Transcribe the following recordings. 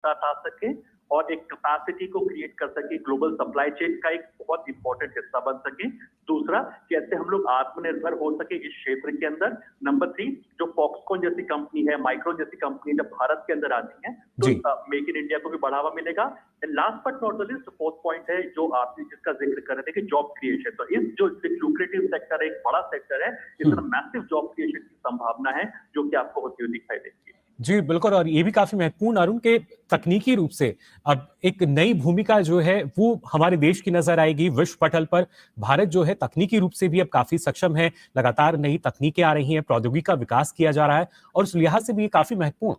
साथ आ सके और एक कैपेसिटी को क्रिएट कर सके, ग्लोबल सप्लाई चेन का एक बहुत इंपॉर्टेंट हिस्सा बन सके। दूसरा, कैसे हम लोग आत्मनिर्भर हो सके इस क्षेत्र के अंदर। नंबर 3, जो फॉक्सकॉन जैसी कंपनी है, माइक्रोन जैसी कंपनी जब भारत के अंदर आती है तो मेक इन इंडिया को भी बढ़ावा मिलेगा। And last but not the list, fourth point है जो आपने जिसका जिक्र कर रहे थे कि जॉब क्रिएशन। तो इस जो लुक्रेटिव सेक्टर है, एक बड़ा सेक्टर है, इसमें मैसिव जॉब क्रिएशन की संभावना है जो कि आपको होती हुई दिखाई देगी। जी बिल्कुल, और ये भी काफी महत्वपूर्ण अरुण के तकनीकी रूप से अब एक नई भूमिका जो है वो हमारे देश की नजर आएगी विश्व पटल पर। भारत जो है तकनीकी रूप से भी अब काफी सक्षम है, लगातार नई तकनीकें आ रही हैं, प्रौद्योगिकी का विकास किया जा रहा है और उस लिहाज से भी ये काफी महत्वपूर्ण।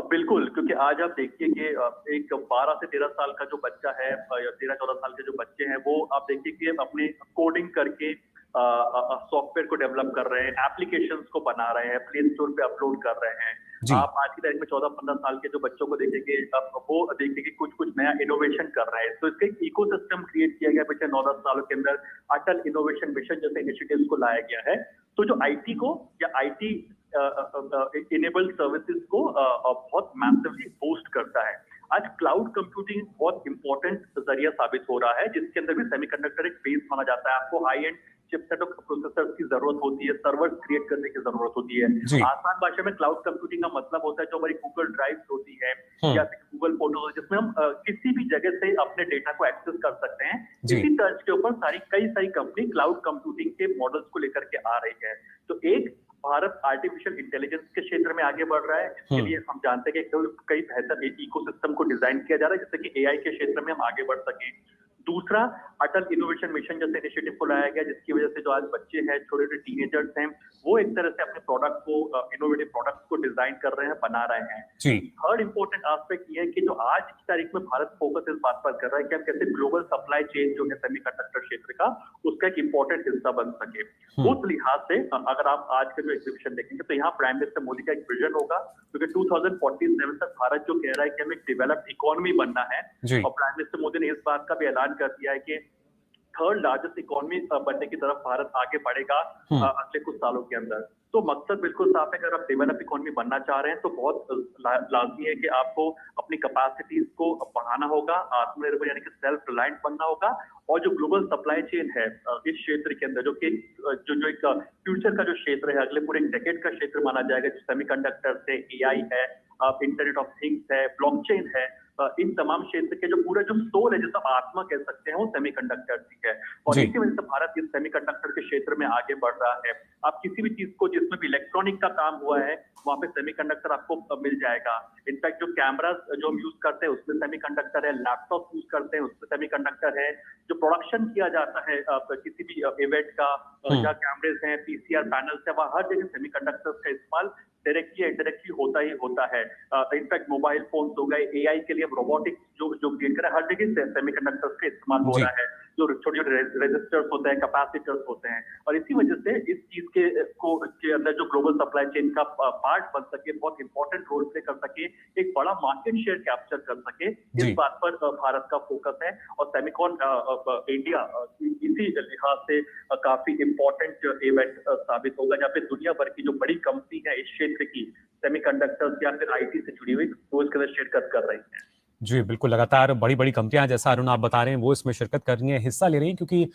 बिल्कुल, क्योंकि आज आप देखिए कि एक 12 से 13 साल का जो बच्चा है या 13-14 साल के जो बच्चे हैं, वो आप देखिए कि अपने कोडिंग करके सॉफ्टवेयर को डेवलप कर रहे हैं, एप्लीकेशंस को बना रहे हैं, प्ले स्टोर पे अपलोड कर रहे हैं। आप आज की तारीख में 14-15 साल के जो बच्चों को देखेंगे, वो देखेंगे कुछ नया इनोवेशन कर रहे हैं। तो इसका एक इकोसिस्टम क्रिएट किया गया पिछले 9-10 सालों के अंदर। अटल इनोवेशन मिशन जैसे इनिशिएटिव्स को लाया गया है। तो जो आईटी को या आईटी इनेबल्ड सर्विसेज को बहुत मैसिवली बूस्ट करता है। आज क्लाउड कंप्यूटिंग बहुत इंपॉर्टेंट जरिया साबित हो रहा है, जिसके अंदर भी सेमीकंडक्टर एक बेस माना जाता है। आपको हाई एंड चिपसेट और प्रोसेसर्स की जरूरत होती है, सर्वर्स क्रिएट करने की जरूरत होती है। आसान भाषा में क्लाउड कंप्यूटिंग का मतलब होता है जो हमारी गूगल ड्राइव होती है या फिर गूगल फोटोज, जिसमें हम किसी भी जगह से अपने डेटा को एक्सेस कर सकते हैं। इसी तर्ज के ऊपर कई सारी कंपनी क्लाउड कंप्यूटिंग के मॉडल्स को लेकर के आ रही है। तो एक, भारत आर्टिफिशियल इंटेलिजेंस के क्षेत्र में आगे बढ़ रहा है, जिसके लिए हम जानते हैं कि कई बेहतर इकोसिस्टम को डिजाइन किया जा रहा है, जिससे कि एआई के क्षेत्र में हम आगे बढ़ सके। दूसरा, अटल इनोवेशन मिशन जैसे इनिशिएटिव को लाया गया, जिसकी वजह से जो आज बच्चे हैं, छोटे छोटे टीनेजर्स हैं, वो एक तरह से अपने प्रोडक्ट को, इनोवेटिव प्रोडक्ट्स को डिजाइन कर रहे हैं, बना रहे हैं। थर्ड इंपॉर्टेंट एस्पेक्ट ये है कि जो आज की तारीख में भारत फोकस इस बात पर कर रहा है कि हम कैसे ग्लोबल सप्लाई चेन जो है सेमीकंडक्टर क्षेत्र का, उसका एक इंपॉर्टेंट हिस्सा बन सके। उस लिहाज से अगर आप आज का जो एग्जीबिशन देखेंगे तो यहाँ प्राइम मिनिस्टर मोदी का एक विजन होगा, क्योंकि 2047 तक भारत जो कह रहा है कि हमें एक डेवलप्ड इकोनॉमी बनना है, और प्राइम मिनिस्टर मोदी ने इस बात का भी ऐलान कर दिया है कि थर्ड लार्जेस्ट इकोनॉमी बनने की तरफ भारत आगे बढ़ेगा अगले कुछ सालों के अंदर। तो मकसद बिल्कुल साफ है, अगर आप डेवलप इकोनॉमी बनना चाह रहे हैं तो बहुत लाजमी है कि आपको अपनी कैपेसिटीज को बढ़ाना होगा, आत्मनिर्भर यानी कि सेल्फ रिलायंट बनना होगा, और जो ग्लोबल सप्लाई चेन है इस क्षेत्र के अंदर, जो एक फ्यूचर का जो क्षेत्र है, अगले पूरे डेकेड का क्षेत्र माना जाएगा, जो सेमीकंडक्टर है, एआई है, इंटरनेट ऑफ थिंग्स है, ब्लॉकचेन है, इन तमाम क्षेत्र के जो पूरा जो सोल है, जिसका आत्मा कह सकते हैं, वो सेमीकंडक्टर ही है। और इसी वजह से भारत इस सेमीकंडक्टर के क्षेत्र में आगे बढ़ रहा है। आप किसी भी चीज को जिसमें भी इलेक्ट्रॉनिक का काम हुआ है, वहां पे सेमीकंडक्टर आपको मिल जाएगा। इनफैक्ट जो कैमरास जो हम यूज करते हैं उसमें सेमीकंडक्टर है, लैपटॉप यूज करते हैं उसमें सेमीकंडक्टर है, जो प्रोडक्शन किया जाता है किसी भी इवेंट का, जहाँ कैमरेज हैं, पीसीआर पैनल्स है, वहाँ हर जगह सेमीकंडक्टर्स का इस्तेमाल डायरेक्टली या इनडायरेक्टली होता है। इनफैक्ट मोबाइल फोन हो गए, एआई के लिए रोबोटिक्स जो क्रिएट कर रहा है, हर जगह सेमीकंडक्टर्स का इस्तेमाल हो रहा है, जो छोटे छोटे रेजिस्टर्स होते हैं, कैपेसिटर्स होते हैं। और इसी वजह से इस चीज के अंदर जो ग्लोबल सप्लाई चेन का पार्ट बन सके, बहुत इंपॉर्टेंट रोल प्ले कर सके, एक बड़ा मार्केट शेयर कैप्चर कर सके, इस बात पर भारत का फोकस है। और सेमीकॉन इंडिया इसी लिहाज से काफी इंपॉर्टेंट इवेंट साबित होगा, जहाँ पे दुनिया भर की जो बड़ी कंपनी है इस क्षेत्र की, सेमीकंडक्टर्स या फिर आईटी से जुड़ी हुई, वो इसके अंदर शिरकत कर रही है। जी बिल्कुल, लगातार बड़ी बड़ी कंपनियां, जैसा अरुण आप बता रहे हैं, वो इसमें शिरकत कर रही हैं, हिस्सा ले रही हैं, क्योंकि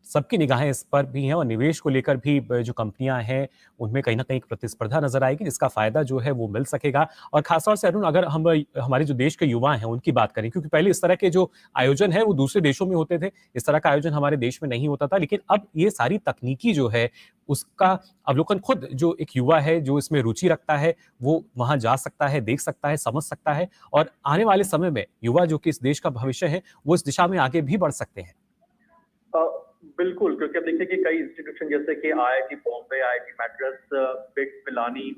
सबकी निगाहें इस पर भी हैं और निवेश को लेकर भी जो कंपनियां हैं उनमें कहीं ना कहीं प्रतिस्पर्धा नजर आएगी, जिसका फायदा जो है वो मिल सकेगा। और खासतौर से अरुण, अगर हम हमारे जो देश के युवा हैं उनकी बात करें, क्योंकि पहले इस तरह के जो आयोजन है वो दूसरे देशों में होते थे, इस तरह का आयोजन हमारे देश में नहीं होता था, लेकिन अब ये सारी तकनीकी जो है उसका अवलोकन खुद जो एक युवा है जो इसमें रुचि रखता है वो वहां जा सकता है, देख सकता है, समझ सकता है, और आने वाले समय में युवा जो कि इस देश का भविष्य है वो इस दिशा में आगे भी बढ़ सकते हैं। बिल्कुल, क्योंकि अब देखिए कि कई इंस्टीट्यूशन जैसे कि IIT Bombay, IIT Madras, bits Pilani,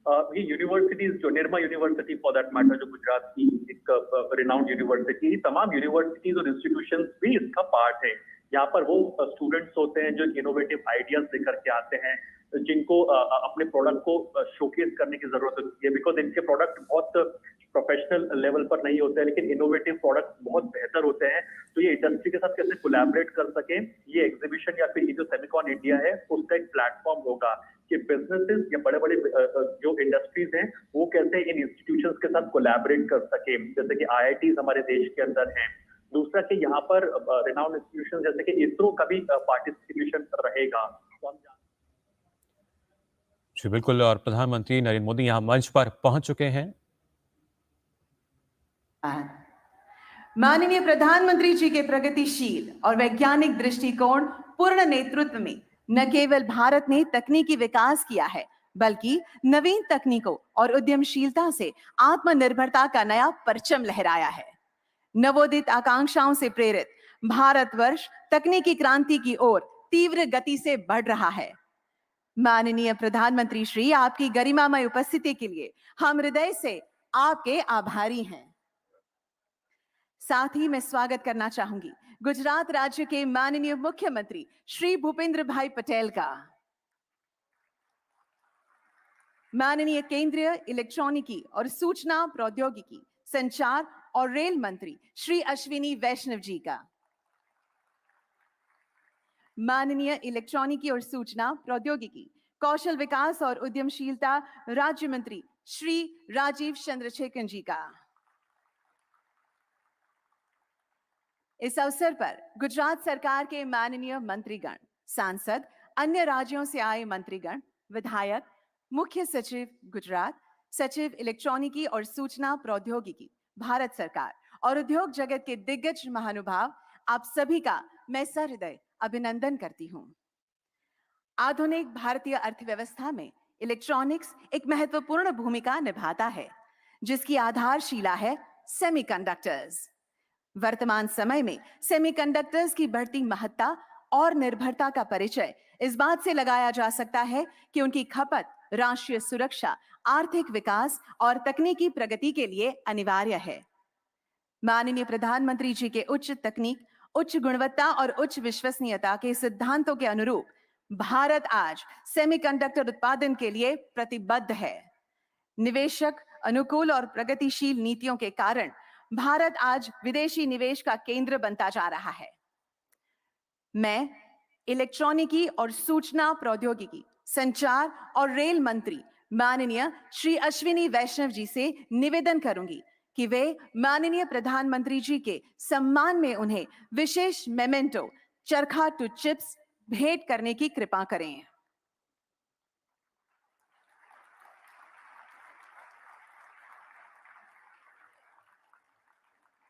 ये यूनिवर्सिटीज, जो Nirma university for that matter, जो गुजरात की एक रिनाउंड यूनिवर्सिटी, तमाम यूनिवर्सिटीज और इंस्टीट्यूशन भी इसका पार्ट है। यहाँ पर वो स्टूडेंट्स होते हैं जो इनोवेटिव आइडियाज लेकर के आते हैं, जिनको अपने प्रोडक्ट को शोकेस करने की जरूरत होती है, बिकॉज इनके प्रोडक्ट बहुत प्रोफेशनल लेवल पर नहीं होते हैं, लेकिन इनोवेटिव प्रोडक्ट बहुत बेहतर होते हैं। तो ये इंडस्ट्री के साथ कैसे कोलैबोरेट कर सके, ये एग्जीबिशन या फिर ये जो सेमीकॉन इंडिया है उसका एक प्लेटफॉर्म होगा कि बिजनेसेस या बड़े बड़े जो इंडस्ट्रीज हैं वो कैसे इन इंस्टीट्यूशंस के साथ कोलैबोरेट कर सके, जैसे कि आईआईटीज हमारे देश के अंदर हैं। दूसरा कि यहाँ पर रिनाउंड इंस्टीट्यूशन जैसे कि इसरो का भी पार्टिसिपेशन रहेगा। तो हम जी बिल्कुल, और प्रधानमंत्री नरेंद्र मोदी यहाँ मंच पर पहुंच चुके हैं। माननीय प्रधानमंत्री जी के प्रगतिशील और वैज्ञानिक दृष्टिकोण पूर्ण नेतृत्व में न केवल भारत ने तकनीकी विकास किया है, बल्कि नवीन तकनीकों और उद्यमशीलता से आत्मनिर्भरता का नया परचम लहराया है। नवोदित आकांक्षाओं से प्रेरित भारतवर्ष तकनीकी क्रांति की ओर तीव्र गति से बढ़ रहा है। माननीय प्रधानमंत्री श्री, आपकी गरिमामय उपस्थिति के लिए हम हृदय से आपके आभारी हैं। साथ ही मैं स्वागत करना चाहूंगी गुजरात राज्य के माननीय मुख्यमंत्री श्री भूपेंद्र भाई पटेल का, माननीय केंद्रीय इलेक्ट्रॉनिकी और सूचना प्रौद्योगिकी, संचार और रेल मंत्री श्री अश्विनी वैष्णव जी का, माननीय इलेक्ट्रॉनिकी और सूचना प्रौद्योगिकी, कौशल विकास और उद्यमशीलता राज्य मंत्री श्री राजीव चंद्रशेखर जी का। इस अवसर पर गुजरात सरकार के माननीय मंत्रीगण, सांसद, अन्य राज्यों से आए मंत्रीगण, विधायक, मुख्य सचिव गुजरात, सचिव इलेक्ट्रॉनिकी और सूचना प्रौद्योगिकी भारत सरकार और उद्योग जगत के दिग्गज महानुभाव, आप सभी का मैं सहृदय अभिनंदन करती हूं। आधुनिक भारतीय अर्थव्यवस्था में इलेक्ट्रॉनिक्स एक महत्वपूर्ण भूमिका निभाता है, जिसकी आधारशिला है सेमीकंडक्टर्स। वर्तमान समय में सेमीकंडक्टर्स की बढ़ती महत्ता और निर्भरता का परिचय इस बात से लगाया जा सकता है कि उनकी खपत राष्ट्रीय सुरक्षा, आर्थिक विकास और तकनीकी प्रगति के लिए अनिवार्य है। माननीय प्रधानमंत्री जी के उच्च तकनीक, उच्च गुणवत्ता और उच्च विश्वसनीयता के सिद्धांतों के अनुरूप भारत आज सेमीकंडक्टर उत्पादन के लिए प्रतिबद्ध है। निवेशक अनुकूल और प्रगतिशील नीतियों के कारण भारत आज विदेशी निवेश का केंद्र बनता जा रहा है। मैं इलेक्ट्रॉनिकी और सूचना प्रौद्योगिकी, संचार और रेल मंत्री माननीय श्री अश्विनी वैष्णव जी से निवेदन करूंगी कि वे माननीय प्रधानमंत्री जी के सम्मान में उन्हें विशेष मेमेंटो चरखा टू चिप्स भेंट करने की कृपा करें।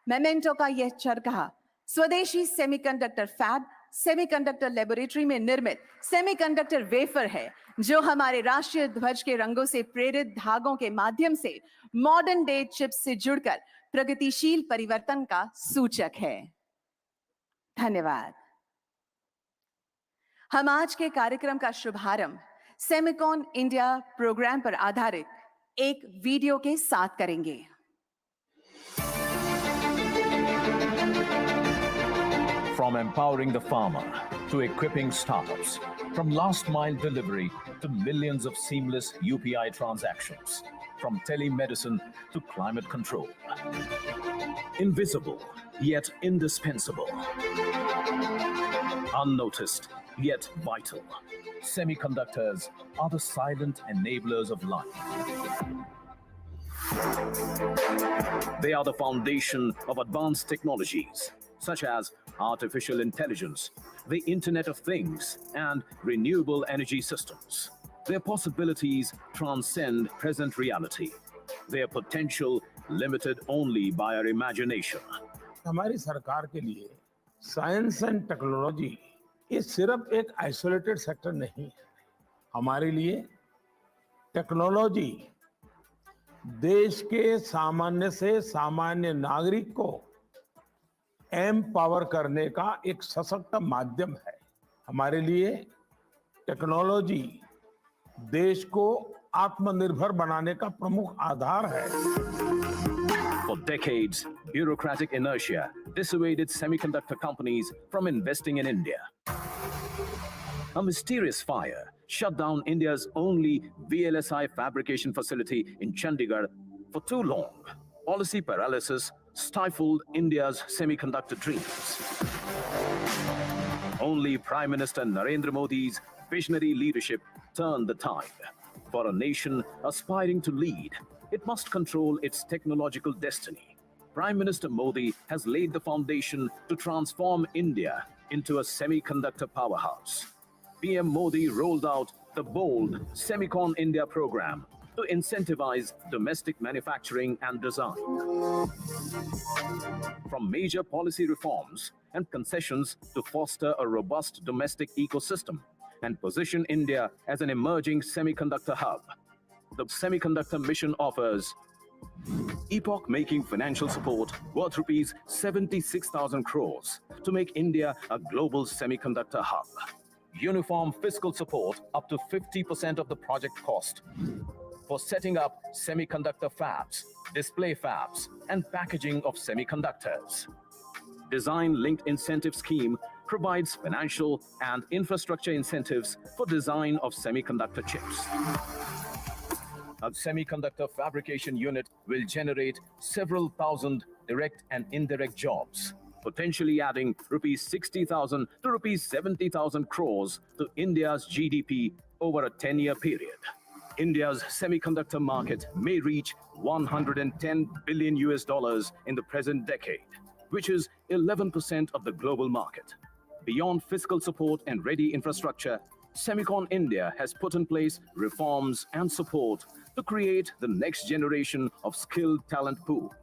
मेमेंटो का यह चरखा स्वदेशी सेमीकंडक्टर फैब, सेमीकंडक्टर लेबोरेटरी में निर्मित सेमीकंडक्टर वेफर है, जो हमारे राष्ट्रीय ध्वज के रंगों से प्रेरित धागों के माध्यम से मॉडर्न डे चिप्स से जुड़कर प्रगतिशील परिवर्तन का सूचक है। धन्यवाद। हम आज के कार्यक्रम का शुभारंभ सेमिकॉन इंडिया प्रोग्राम पर आधारित एक वीडियो के साथ करेंगे। From empowering the farmer to equipping startups, from last mile delivery to millions of seamless UPI transactions, from telemedicine to climate control. Invisible yet indispensable. Unnoticed yet vital. Semiconductors are the silent enablers of life. They are the foundation of advanced technologies such as artificial intelligence, the Internet of Things, and renewable energy systems. Their possibilities transcend present reality. Their potential limited only by our imagination. हमारी सरकार के लिए science and technology ये सिर्फ एक isolated sector नहीं है। हमारे लिए टेक्नोलॉजी देश के सामान्य से सामान्य नागरिक को एम्पावर करने का एक सशक्त माध्यम है। हमारे लिए टेक्नोलॉजी देश को आत्मनिर्भर बनाने का प्रमुख आधार है। For decades, bureaucratic inertia dissuaded semiconductor companies from investing in India. A mysterious fire shut down India's only VLSI fabrication facility in Chandigarh for too long. Policy paralysis stifled India's semiconductor dreams. Only Prime Minister Narendra Modi's visionary leadership turn the tide. For a nation aspiring to lead, it must control its technological destiny. Prime Minister Modi has laid the foundation to transform India into a semiconductor powerhouse. PM Modi rolled out the bold Semicon India program to incentivize domestic manufacturing and design. From major policy reforms and concessions to foster a robust domestic ecosystem and position India as an emerging semiconductor hub, the Semiconductor Mission offers epoch-making financial support worth rupees 76,000 crores to make India a global semiconductor hub. Uniform fiscal support up to 50% of the project cost for setting up semiconductor fabs, display fabs, and packaging of semiconductors. Design-linked incentive scheme provides financial and infrastructure incentives for design of semiconductor chips. A semiconductor fabrication unit will generate several thousand direct and indirect jobs, potentially adding rupees 60,000 to rupees 70,000 crores to India's GDP over a 10-year period. India's semiconductor market may reach 110 billion US dollars in the present decade, which is 11% of the global market. Beyond fiscal support and ready infrastructure, Semicon India has put in place reforms and support to create the next generation of skilled talent pool.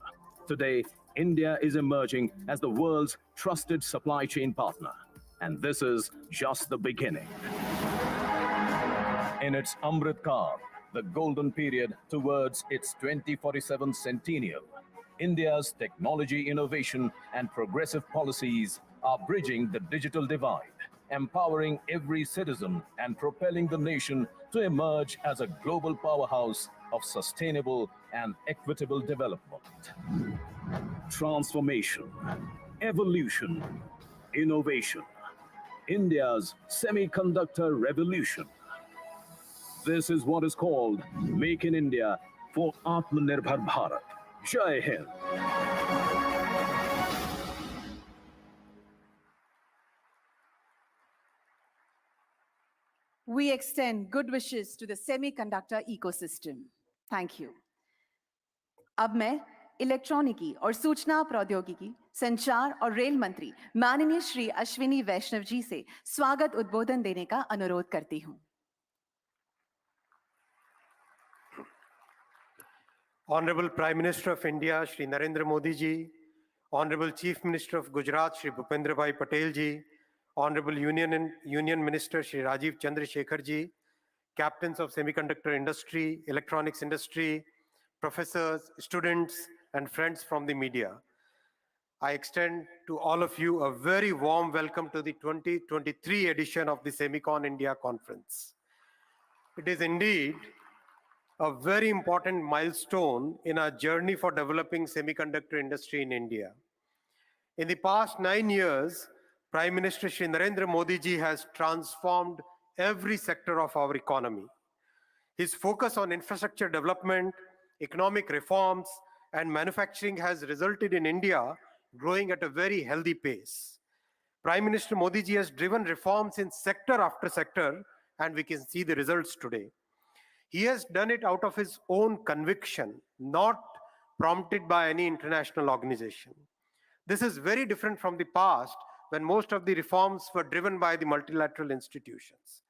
Today, India is emerging as the world's trusted supply chain partner, and this is just the beginning. In its Amrit Kaal, the golden period towards its 2047 centennial, India's technology innovation and progressive policies are bridging the digital divide, empowering every citizen and propelling the nation to emerge as a global powerhouse of sustainable and equitable development. Transformation, evolution, innovation. India's semiconductor revolution. This is what is called Make in India for Atmanirbhar Bharat. Jai Hind. We extend good wishes to the semiconductor ecosystem. Thank you. अब मैं इलेक्ट्रॉनिकी और सूचना प्रौद्योगिकी, संचार और rail मंत्री माननीय श्री अश्विनी वैष्णव जी से स्वागत उद्बोधन देने का अनुरोध करती हूं। Honorable Prime Minister of India, Shri Narendra Modi ji, Honorable Chief Minister of Gujarat, Shri Bhupendra Bhai Patel ji, Honorable Union Minister, Shri Rajiv Chandrasekhar ji, captains of semiconductor industry, electronics industry, professors, students, and friends from the media. I extend to all of you a very warm welcome to the 2023 edition of the Semicon India Conference. It is indeed a very important milestone in our journey for developing semiconductor industry in India. In the past 9 years, Prime Minister Shri Narendra Modi ji has transformed every sector of our economy. His focus on infrastructure development, economic reforms, and manufacturing has resulted in India growing at a very healthy pace. Prime Minister Modi ji has driven reforms in sector after sector, and we can see the results today. He has done it out of his own conviction, not prompted by any international organization. This is very different from the past, when most of the reforms were driven by the multilateral institutions.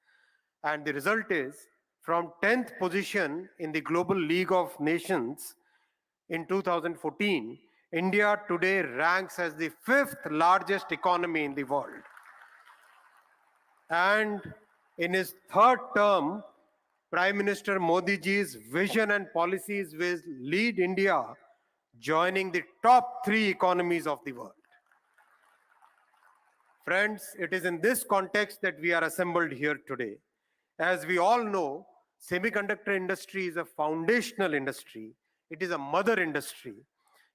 And the result is, from 10th position in the Global League of Nations in 2014, India today ranks as the 5th largest economy in the world. And in his third term, Prime Minister Modi ji's vision and policies will lead India joining the top 3 economies of the world. Friends, it is in this context that we are assembled here today. As we all know, semiconductor industry is a foundational industry. It is a mother industry.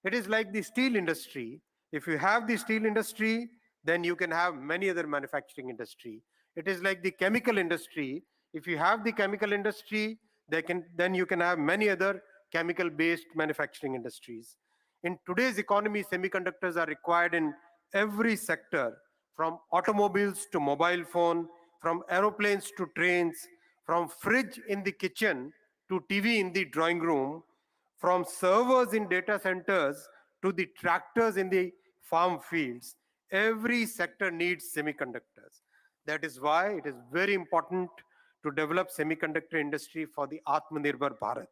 It is like the steel industry. If you have the steel industry, then you can have many other manufacturing industry. It is like the chemical industry. If you have the chemical industry, then you can have many other chemical-based manufacturing industries. In today's economy, semiconductors are required in every sector, from automobiles to mobile phone, from aeroplanes to trains, from fridge in the kitchen to TV in the drawing room, from servers in data centers to the tractors in the farm fields, every sector needs semiconductors. That is why it is very important to develop semiconductor industry for the Atmanirbhar Bharat.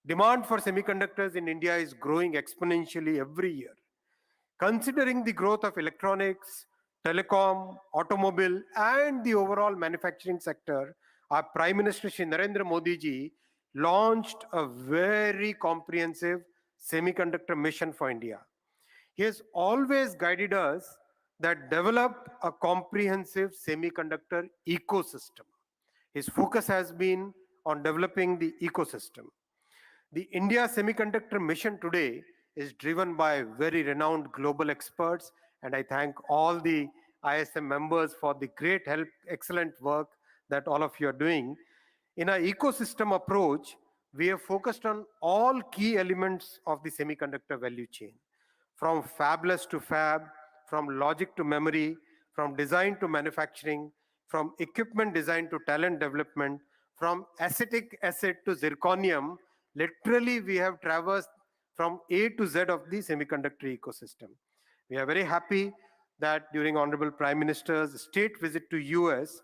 Demand for semiconductors in India is growing exponentially every year. Considering the growth of electronics, telecom, automobile, and the overall manufacturing sector, our Prime Minister Shri Narendra Modi ji launched a very comprehensive semiconductor mission for India. He has always guided us that develop a comprehensive semiconductor ecosystem. His focus has been on developing the ecosystem. The India Semiconductor Mission today is driven by very renowned global experts, and I thank all the ISM members for the great help, excellent work that all of you are doing. In our ecosystem approach, we have focused on all key elements of the semiconductor value chain, from fabless to fab, from logic to memory, from design to manufacturing, from equipment design to talent development, from acetic acid to zirconium. Literally, we have traversed from A to Z of the semiconductor ecosystem. We are very happy that during Honorable Prime Minister's state visit to US,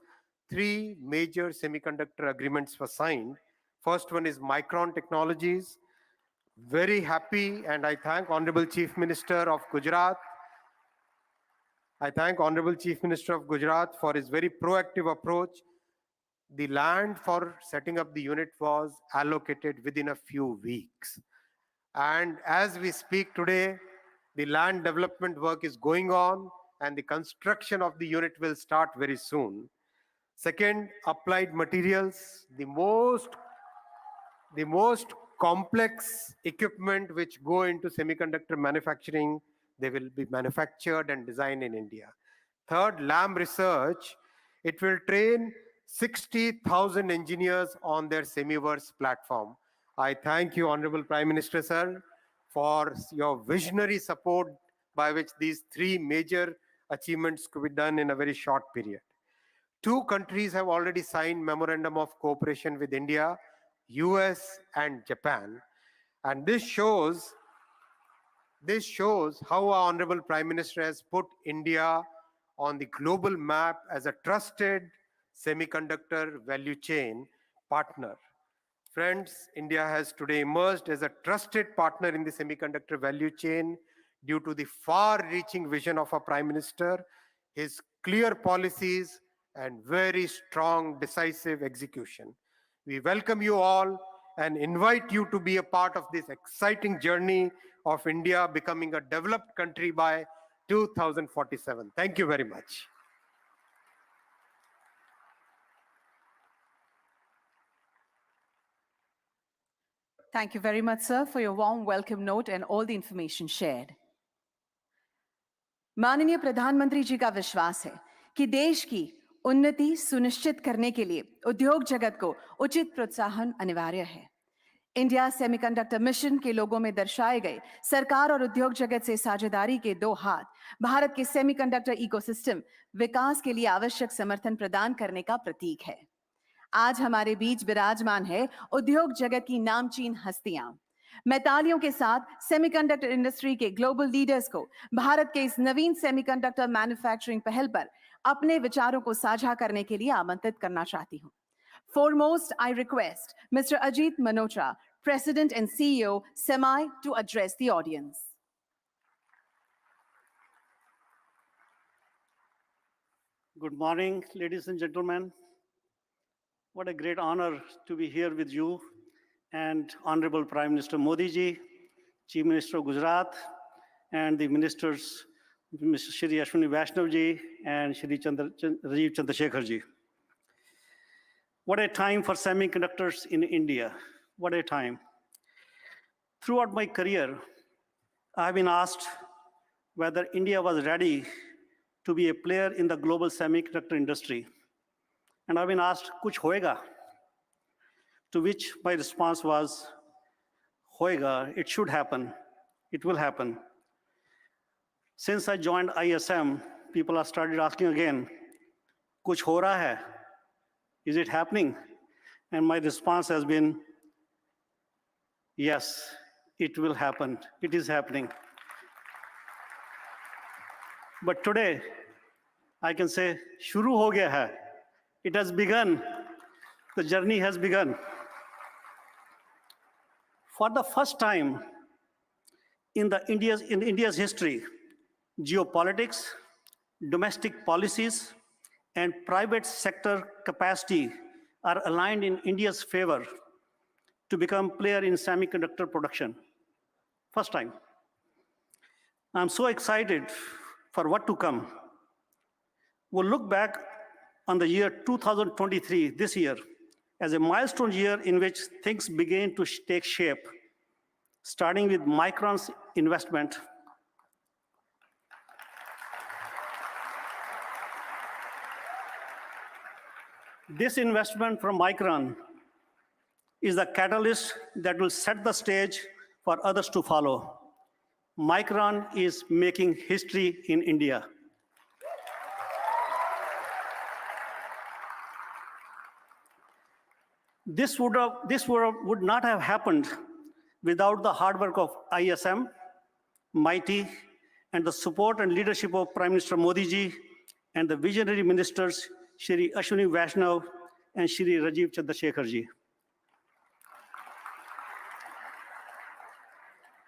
3 major semiconductor agreements were signed. First one is Micron Technologies. Very happy, and I thank Honorable Chief Minister of Gujarat. I thank Honorable Chief Minister of Gujarat for his very proactive approach. The land for setting up the unit was allocated within a few weeks. And as we speak today, the land development work is going on and the construction of the unit will start very soon. Second, applied materials, the most complex equipment which go into semiconductor manufacturing, they will be manufactured and designed in India. Third, Lam Research, it will train 60,000 engineers on their Semiverse platform. I thank you, Honorable Prime Minister, sir, for your visionary support by which these 3 major achievements could be done in a very short period. 2 countries have already signed Memorandum of Cooperation with India, US and Japan. And this shows how our Honorable Prime Minister has put India on the global map as a trusted semiconductor value chain partner. Friends, India has today emerged as a trusted partner in the semiconductor value chain due to the far-reaching vision of our Prime Minister, his clear policies, and very strong, decisive execution. We welcome you all and invite you to be a part of this exciting journey of India becoming a developed country by 2047. Thank you very much. Thank you very much, sir, for your warm welcome note and all the information shared. माननीय प्रधानमंत्री जी का विश्वास है कि देश की उन्नति सुनिश्चित करने के लिए उद्योग जगत को उचित प्रोत्साहन अनिवार्य है। इंडिया सेमीकंडक्टर मिशन के लोगों में दर्शाए गए सरकार और उद्योग जगत से साझेदारी के 2 हाथ भारत के सेमीकंडक्टर इकोसिस्टम विकास के लिए आवश्यक समर्थन प्रदान करने का प्रतीक है। आज हमारे बीच विराजमान है उद्योग जगत की नामचीन हस्तियां। मैं तालियों के साथ सेमीकंडक्टर इंडस्ट्री के ग्लोबल लीडर्स को भारत के इस नवीन सेमीकंडक्टर मैन्युफैक्चरिंग पहल पर अपने विचारों को साझा करने के लिए आमंत्रित करना चाहती हूं। Foremost, I request Mr. Ajit Manocha, President and CEO, SEMI, to address the audience. Good morning, ladies and gentlemen. What a great honor to be here with you and Honorable Prime Minister Modi ji, Chief Minister of Gujarat, and the ministers, Mr. Shri Ashwini Vaishnav ji and Shri Rajiv Chandrasekhar ji. What a time for semiconductors in India. What a time. Throughout my career, I have been asked whether India was ready to be a player in the global semiconductor industry. And I've been asked, kuch hoega? To which my response was, hoega, it should happen, it will happen. Since I joined ISM, people have started asking again, kuch ho raha hai? Is it happening? And my response has been, yes, it will happen. It is happening. But today, I can say, shuru ho gaya hai. It has begun. The journey has begun. For the first time in India's history, geopolitics, domestic policies, and private sector capacity are aligned in India's favor to become player in semiconductor production. First time. I'm so excited for what to come. We'll look back on the year 2023, this year, as a milestone year in which things began to take shape, starting with Micron's investment. This investment from Micron is the catalyst that will set the stage for others to follow. Micron is making history in India. This would not have happened without the hard work of ISM, MIT, and the support and leadership of Prime Minister Modi ji and the visionary ministers, Shri Ashwini Vaishnav and Shri Rajiv Chandrasekhar ji.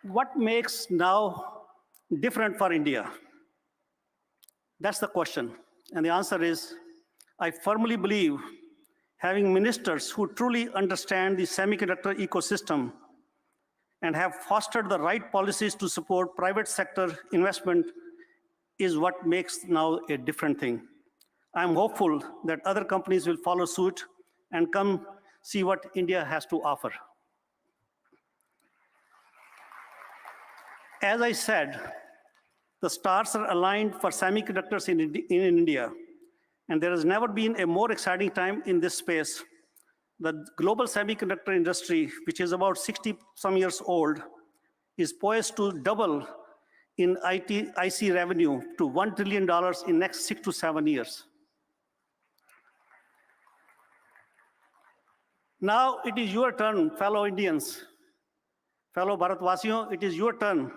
What makes now different for India? That's the question. And the answer is, I firmly believe having ministers who truly understand the semiconductor ecosystem and have fostered the right policies to support private sector investment is what makes now a different thing. I'm hopeful that other companies will follow suit and come see what India has to offer. As I said, the stars are aligned for semiconductors in India, and there has never been a more exciting time in this space. The global semiconductor industry, which is about 60-some years old, is poised to double in IC revenue to $1 trillion in next 6 to 7 years. Now it is your turn, fellow Indians, fellow Bharatvasiyon, it is your turn.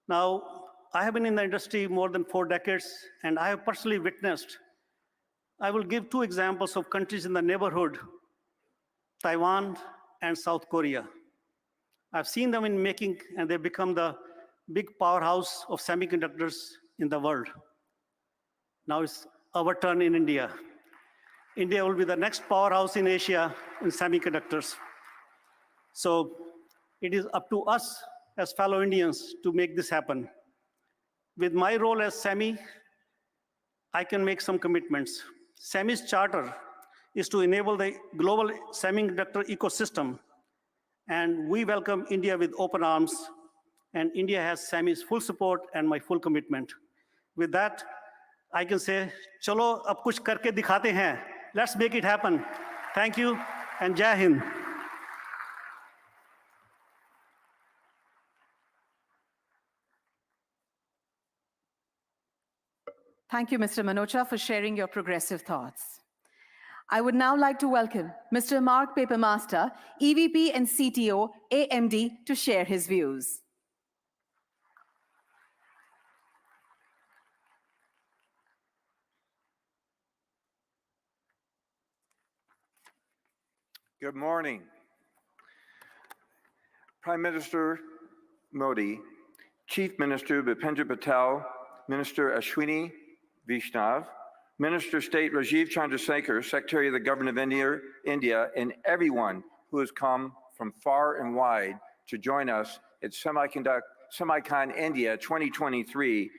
Now, I have been in the industry more than 4 decades, and I have personally witnessed. I will give 2 examples of countries in the neighborhood, Taiwan and South Korea. I've seen them in making, and they've become the big powerhouse of semiconductors in the world. Now it's our turn in India. India will be the next powerhouse in Asia in semiconductors. So it is up to us as fellow Indians to make this happen. With my role as SEMI, I can make some commitments. SEMI's charter is to enable the global semiconductor ecosystem, and we welcome India with open arms, and India has SEMI's full support and my full commitment. With that, I can say, chalo ab kuch karke dikhate hain. Let's make it happen. Thank you, and Jai Hind. Thank you, Mr. Manocha, for sharing your progressive thoughts. I would now like to welcome Mr. Mark Papermaster, EVP and CTO, AMD, to share his views. Good morning. Prime Minister Modi, Chief Minister Bhupendra Patel, Minister Ashwini Vaishnav, Minister of State Rajiv Chandrasekhar, Secretary of the Government of India, and everyone who has come from far and wide to join us at SemiCon India 2023.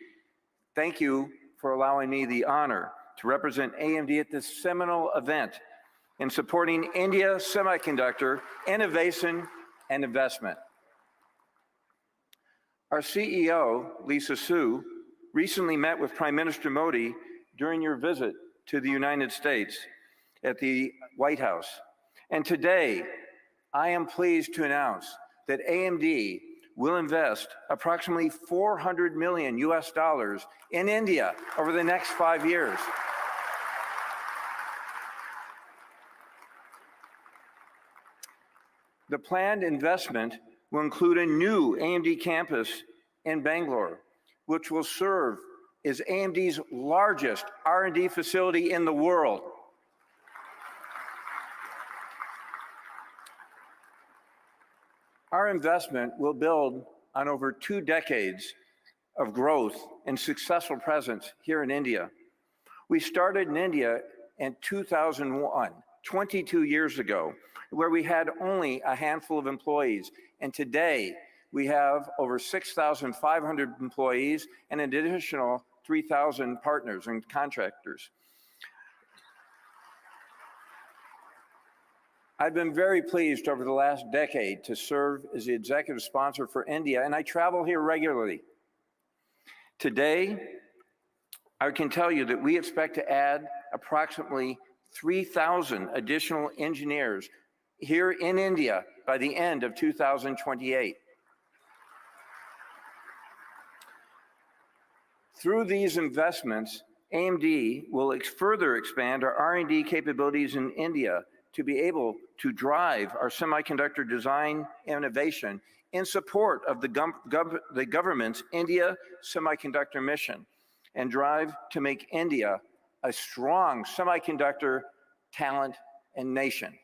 Thank you for allowing me the honor to represent AMD at this seminal event in supporting India semiconductor innovation and investment. Our CEO, Lisa Su, recently met with Prime Minister Modi during your visit to the United States at the White House. And today, I am pleased to announce that AMD will invest approximately $400 million in India over the next 5 years. The planned investment will include a new AMD campus in Bangalore, which will serve as AMD's largest R&D facility in the world. Our investment will build on over 2 decades of growth and successful presence here in India. We started in India in 2001, 22 years ago, where we had only a handful of employees. And today, we have over 6,500 employees and an additional 3,000 partners and contractors. I've been very pleased over the last decade to serve as the executive sponsor for India, and I travel here regularly. Today, I can tell you that we expect to add approximately 3,000 additional engineers here in India by the end of 2028. Through these investments, AMD will further expand our R&D capabilities in India to be able to drive our semiconductor design innovation in support of the government's India semiconductor mission and drive to make India a strong semiconductor talent and nation.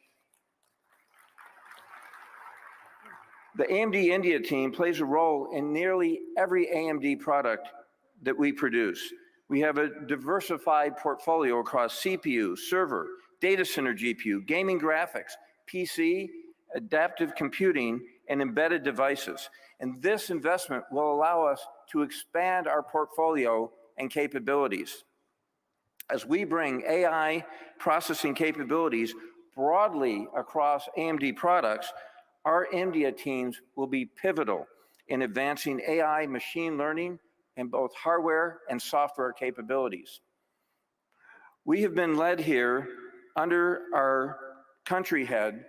The AMD India team plays a role in nearly every AMD product that we produce. We have a diversified portfolio across CPU, server, data center GPU, gaming graphics, PC, adaptive computing, and embedded devices. And this investment will allow us to expand our portfolio and capabilities. As we bring AI processing capabilities broadly across AMD products, our India teams will be pivotal in advancing AI machine learning in both hardware and software capabilities. We have been led here under our country head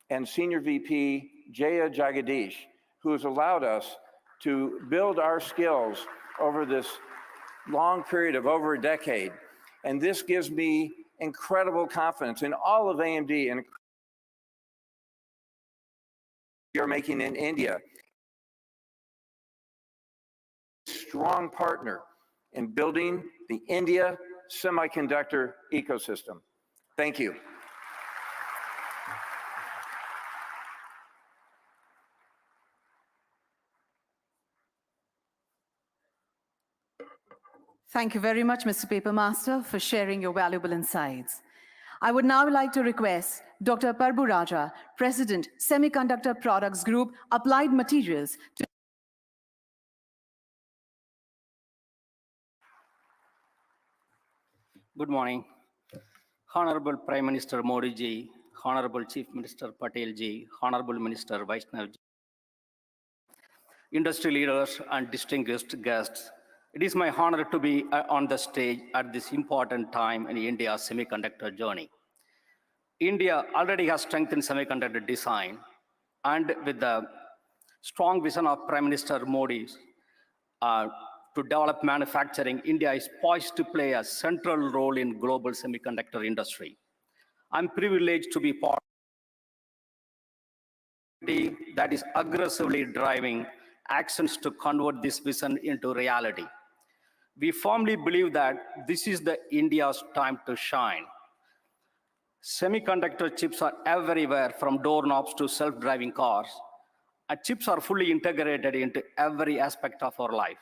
and senior VP, Jaya Jagadish, who has allowed us to build our skills over this long period of over a decade. And this gives me incredible confidence in all of AMD and we are making in India. Strong partner in building the India semiconductor ecosystem. Thank you. Thank you very much, Mr. Papermaster, for sharing your valuable insights. I would now like to request Dr. Parbu Raja, President, Semiconductor Products Group, Applied Materials, to Good morning. Honorable Prime Minister Modi ji, Honorable Chief Minister Patel ji, Honorable Minister Vaishnav ji, industry leaders and distinguished guests, it is my honor to be on the stage at this important time in India's semiconductor journey. India already has strengthened semiconductor design, and with the strong vision of Prime Minister Modi to develop manufacturing, India is poised to play a central role in global semiconductor industry. I'm privileged to be part of a team that is aggressively driving actions to convert this vision into reality. We firmly believe that this is the India's time to shine. Semiconductor chips are everywhere, from doorknobs to self-driving cars. And chips are fully integrated into every aspect of our life.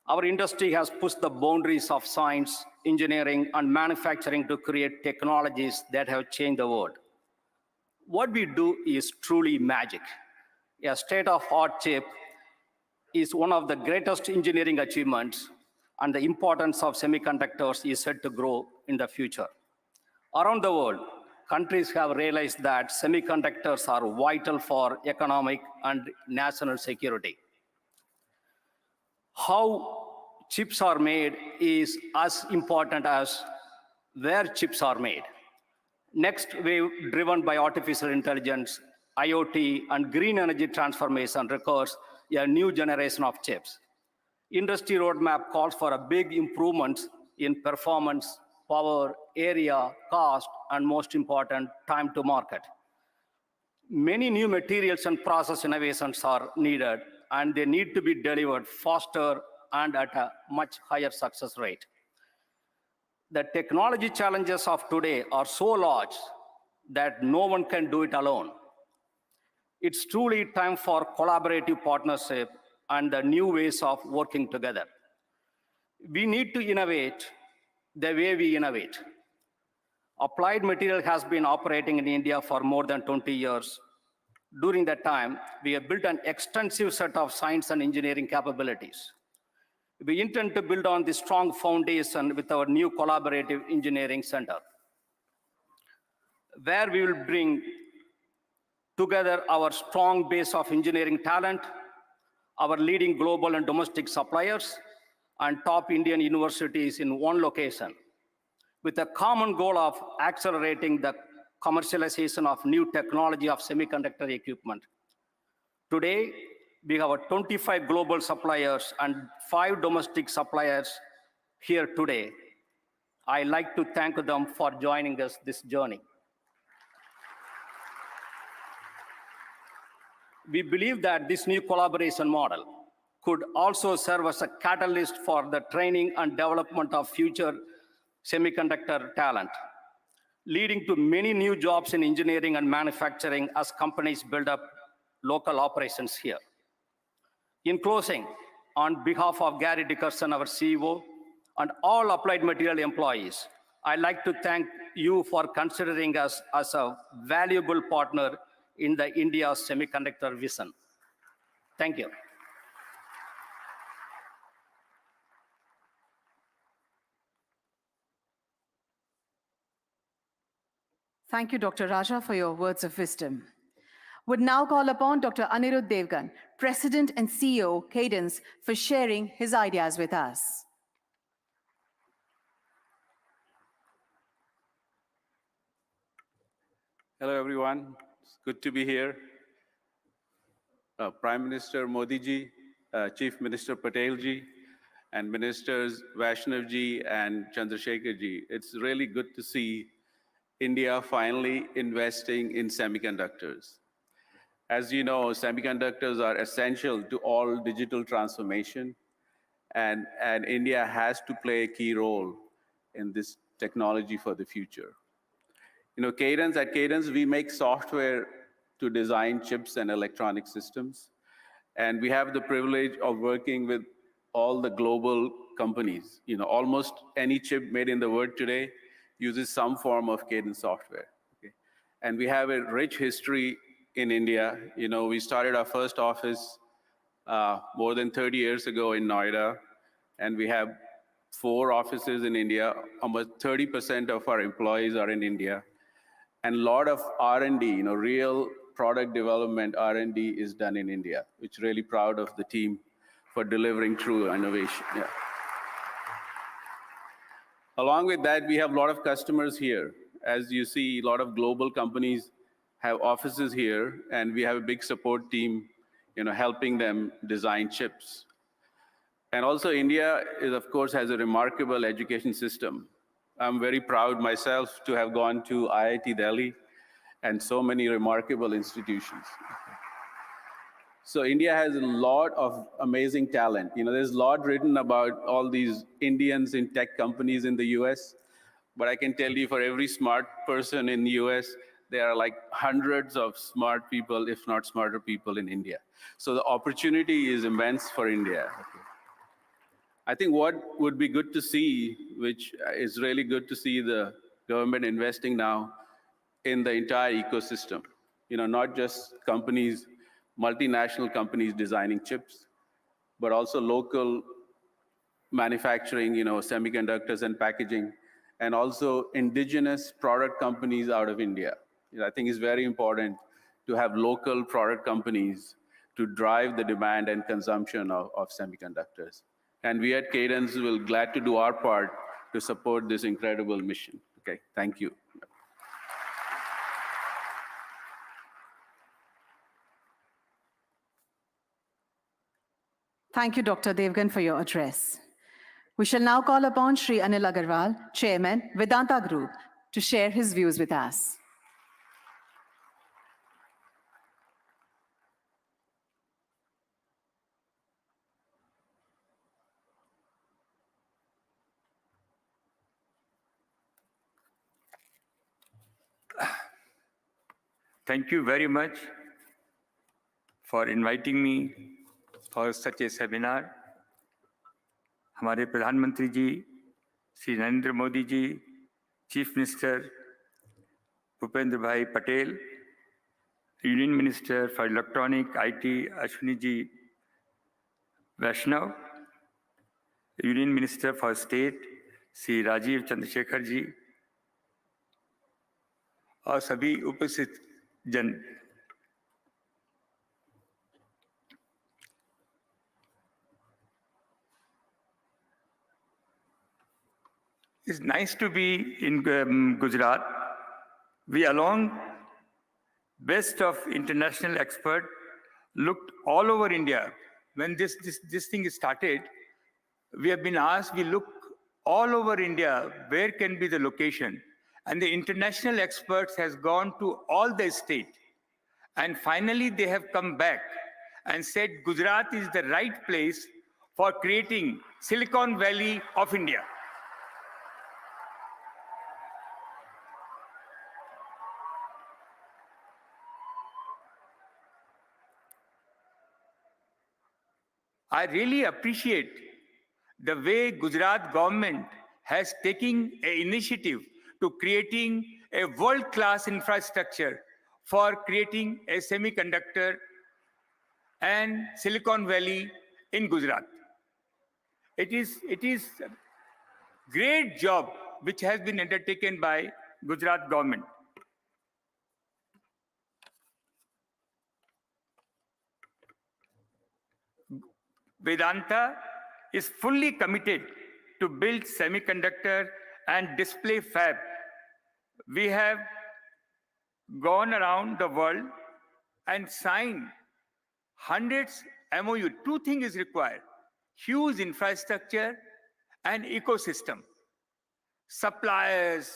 Our industry has pushed the boundaries of science, engineering, and manufacturing to create technologies that have changed the world. What we do is truly magic. A state-of-the-art chip is one of the greatest engineering achievements, and the importance of semiconductors is set to grow in the future. Around the world, countries have realized that semiconductors are vital for economic and national security. How chips are made is as important as where chips are made. Next wave, driven by artificial intelligence, IoT, and green energy transformation, requires a new generation of chips. Industry roadmap calls for a big improvements in performance, power, area, cost, and most important, time to market. Many new materials and process innovations are needed, and they need to be delivered faster and at a much higher success rate. The technology challenges of today are so large that no one can do it alone. It's truly time for collaborative partnership and the new ways of working together. We need to innovate the way we innovate. Applied Material has been operating in India for more than 20 years. During that time, we have built an extensive set of science and engineering capabilities. We intend to build on this strong foundation with our new collaborative engineering center, where we will bring together our strong base of engineering talent, our leading global and domestic suppliers, and top Indian universities in one location, with a common goal of accelerating the commercialization of new technology of semiconductor equipment. Today, we have 25 global suppliers and 5 domestic suppliers here today. I'd like to thank them for joining us this journey. We believe that this new collaboration model could also serve as a catalyst for the training and development of future semiconductor talent, leading to many new jobs in engineering and manufacturing as companies build up local operations here. In closing, on behalf of Gary Dickerson, our CEO, and all Applied Material employees, I'd like to thank you for considering us as a valuable partner in the India's semiconductor vision. Thank you. Thank you, Dr. Raja, for your words of wisdom. Would now call upon Dr. Anirudh Devgan, President and CEO, Cadence, for sharing his ideas with us. Hello, everyone. It's good to be here. Prime Minister Modi ji, Chief Minister Patel ji, and Ministers Vaishnav ji and Chandrasekhar ji. It's really good to see India finally investing in semiconductors. As you know, semiconductors are essential to all digital transformation, and India has to play a key role in this technology for the future. You know, at Cadence, we make software to design chips and electronic systems, and we have the privilege of working with all the global companies. You know, almost any chip made in the world today uses some form of Cadence software. Okay? And we have a rich history in India. You know, we started our first office more than 30 years ago in Noida, and we have 4 offices in India. Almost 30% of our employees are in India. And a lot of R&D, you know, real product development R&D is done in India, which really proud of the team for delivering true innovation. Yeah. Along with that, we have a lot of customers here. As you see, a lot of global companies have offices here, and we have a big support team, you know, helping them design chips. And also India is, of course, has a remarkable education system. I'm very proud myself to have gone to IIT Delhi and so many remarkable institutions. So India has a lot of amazing talent. You know, there's a lot written about all these Indians in tech companies in the US, but I can tell you for every smart person in the US, there are like hundreds of smart people, if not smarter people in India. So the opportunity is immense for India. I think what would be good to see, which is really good to see the government investing now in the entire ecosystem. You know, not just companies, multinational companies designing chips, but also local manufacturing, you know, semiconductors and packaging, and also indigenous product companies out of India. You know, I think it's very important to have local product companies to drive the demand and consumption of semiconductors. And we at Cadence will glad to do our part to support this incredible mission. Okay, thank you. Thank you, Dr. Devgan, for your address. We shall now call upon Shri Anil Agarwal, Chairman, Vedanta Group, to share his views with us. thank you very much for inviting me for such a seminar. हमारे प्रधानमंत्री ji Shri Narendra Modi ji, chief minister Bhupendra Bhai Patel, union minister for electronic IT Ashwini ji Vaishnaw, union minister for state Shri Rajeev Chandrasekhar ji और सभी उपस्थित जन, it's nice to be in Gujarat. We along best of international expert looked all over India. When this thing started, we have been asked, we look all over India, where can be the location? And the international experts has gone to all the state. And finally, they have come back and said, Gujarat is the right place for creating Silicon Valley of India. I really appreciate the way Gujarat government has taken an initiative to creating a world-class infrastructure for creating a semiconductor and Silicon Valley in Gujarat. It is a great job which has been undertaken by Gujarat government. Vedanta is fully committed to build semiconductor and display fab. We have gone around the world and signed hundreds MOU. Two things is required: huge infrastructure and ecosystem. Suppliers,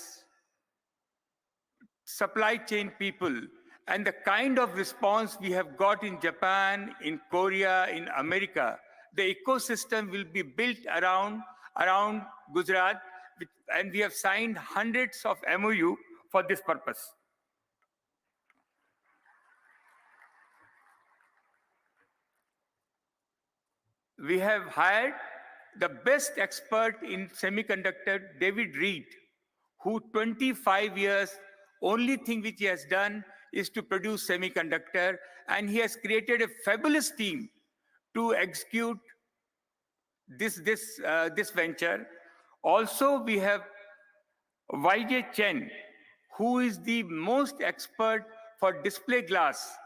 supply chain people, and the kind of response we have got in Japan, in Korea, in America, the ecosystem will be built around Gujarat, and we have signed hundreds of MOU for this purpose. We have hired the best expert in semiconductor, David Reed, who 25 years, only thing which he has done is to produce semiconductor, and he has created a fabulous team to execute this venture. Also, we have YJ Chen, who is the most expert for display glass,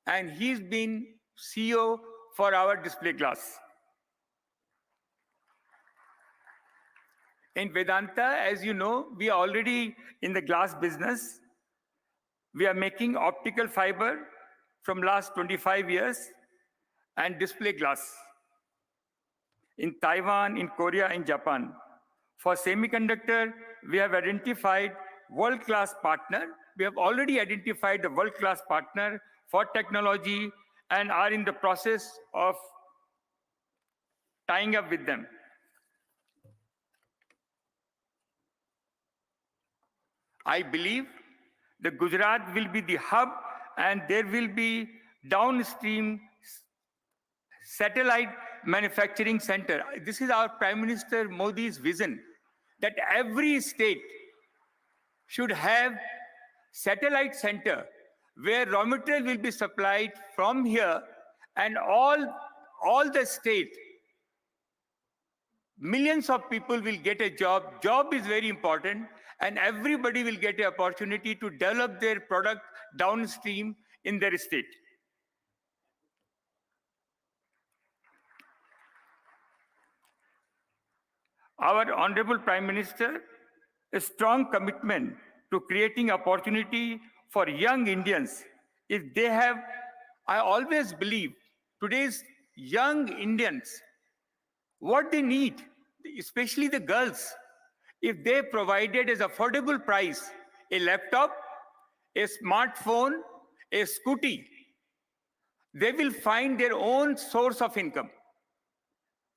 and he's been CEO for our display glass. In Vedanta, as you know, we are already in the glass business. We are making optical fiber from last 25 years and display glass in Taiwan, in Korea, in Japan. For semiconductor, we have identified world-class partner. We have already identified the world-class partner for technology and are in the process of tying up with them. I believe the Gujarat will be the hub, and there will be downstream satellite manufacturing center. This is our Prime Minister Modi's vision, that every state should have satellite center where raw material will be supplied from here, and all the state, millions of people will get a job. Job is very important, and everybody will get an opportunity to develop their product downstream in their state. Our Honorable Prime Minister, a strong commitment to creating opportunity for young Indians. If they have, I always believe, today's young Indians, what they need, especially the girls, if they provided as affordable price a laptop, a smartphone, a scooty, they will find their own source of income.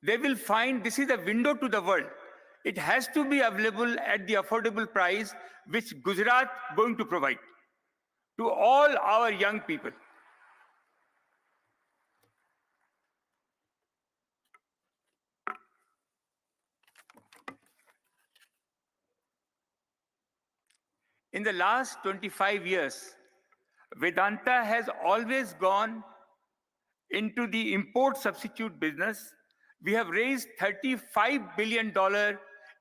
They will find this is a window to the world. It has to be available at the affordable price which Gujarat going to provide. to all our young people. In the last 25 years, Vedanta has always gone into the import substitute business. We have raised $35 billion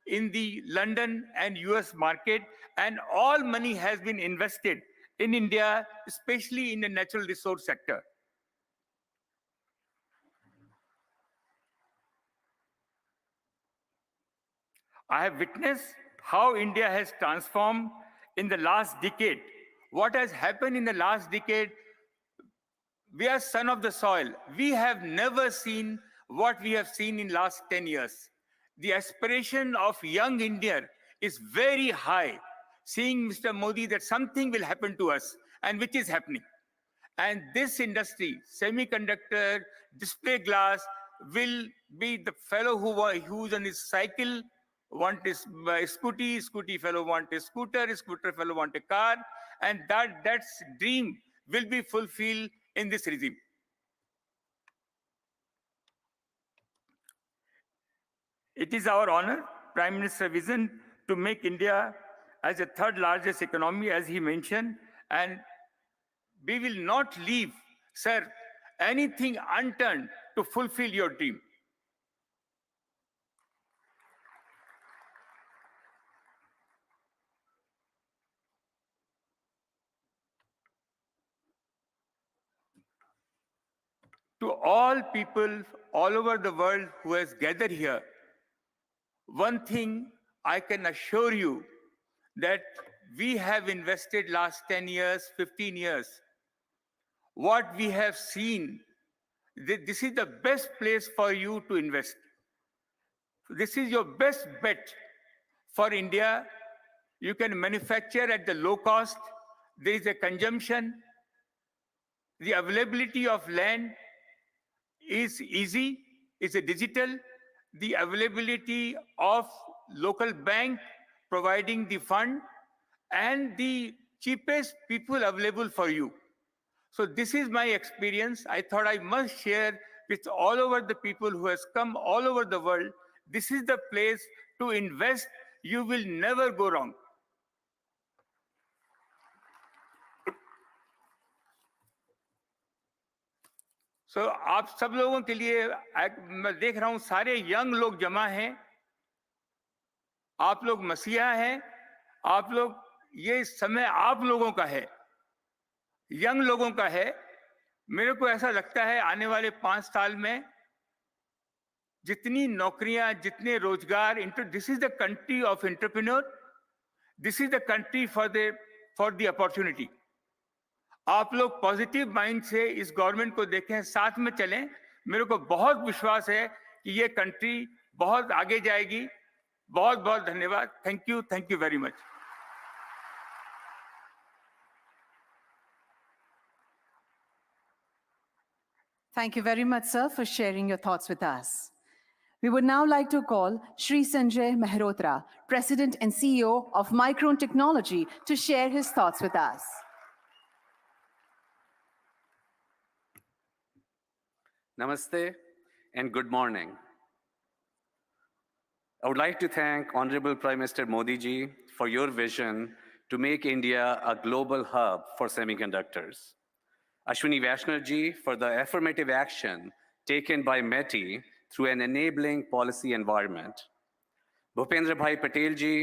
in the London and US market, and all money has been invested in India, especially in the natural resource sector. I have witnessed how India has transformed in the last decade. What has happened in the last decade? We are son of the soil. We have never seen what we have seen in last 10 years. The aspiration of young India is very high, seeing Mr. Modi that something will happen to us, and which is happening. And this industry, semiconductor, display glass, will be the fellow who's on his cycle, want his scooty fellow want a scooter fellow want a car, and that's dream will be fulfilled in this regime. It is our honor, Prime Minister's vision, to make India as the third largest economy, as he mentioned, and we will not leave, sir, anything unturned to fulfill your dream. To all people all over the world who has gathered here, one thing I can assure you, that we have invested last 10 years, 15 years. What we have seen, this is the best place for you to invest. This is your best bet for India. You can manufacture at the low cost. There is a consumption. The availability of land is easy, it's a digital. The availability of local bank providing the fund, and the cheapest people available for you. So this is my experience. I thought I must share with all over the people who has come all over the world. This is the place to invest. You will never go wrong. So आप सब लोगों के लिए मैं देख रहा हूं सारे यंग लोग जमा हैं, आप लोग मसीहा हैं, आप लोग, ये समय आप लोगों का है, यंग लोगों का है. मेरे को ऐसा लगता है आने वाले 5 साल में जितनी नौकरियां, जितने रोजगार, this is the country of entrepreneur, this is the country for the opportunity. आप लोग पॉजिटिव माइंड से इस गवर्नमेंट को देखें, साथ में चलें. मेरे को बहुत विश्वास है कि ये कंट्री बहुत आगे जाएगी. बहुत बहुत धन्यवाद. Thank you very much. Thank you very much, sir, for sharing your thoughts with us. We would now like to call Shri Sanjay Mehrotra, President and CEO of Micron Technology, to share his thoughts with us. Namaste and good morning. I would like to thank Honorable Prime Minister Modi ji for your vision to make India a global hub for semiconductors. Ashwini Vaishnav ji for the affirmative action taken by METI through an enabling policy environment. Bhupendra Bhai Patel ji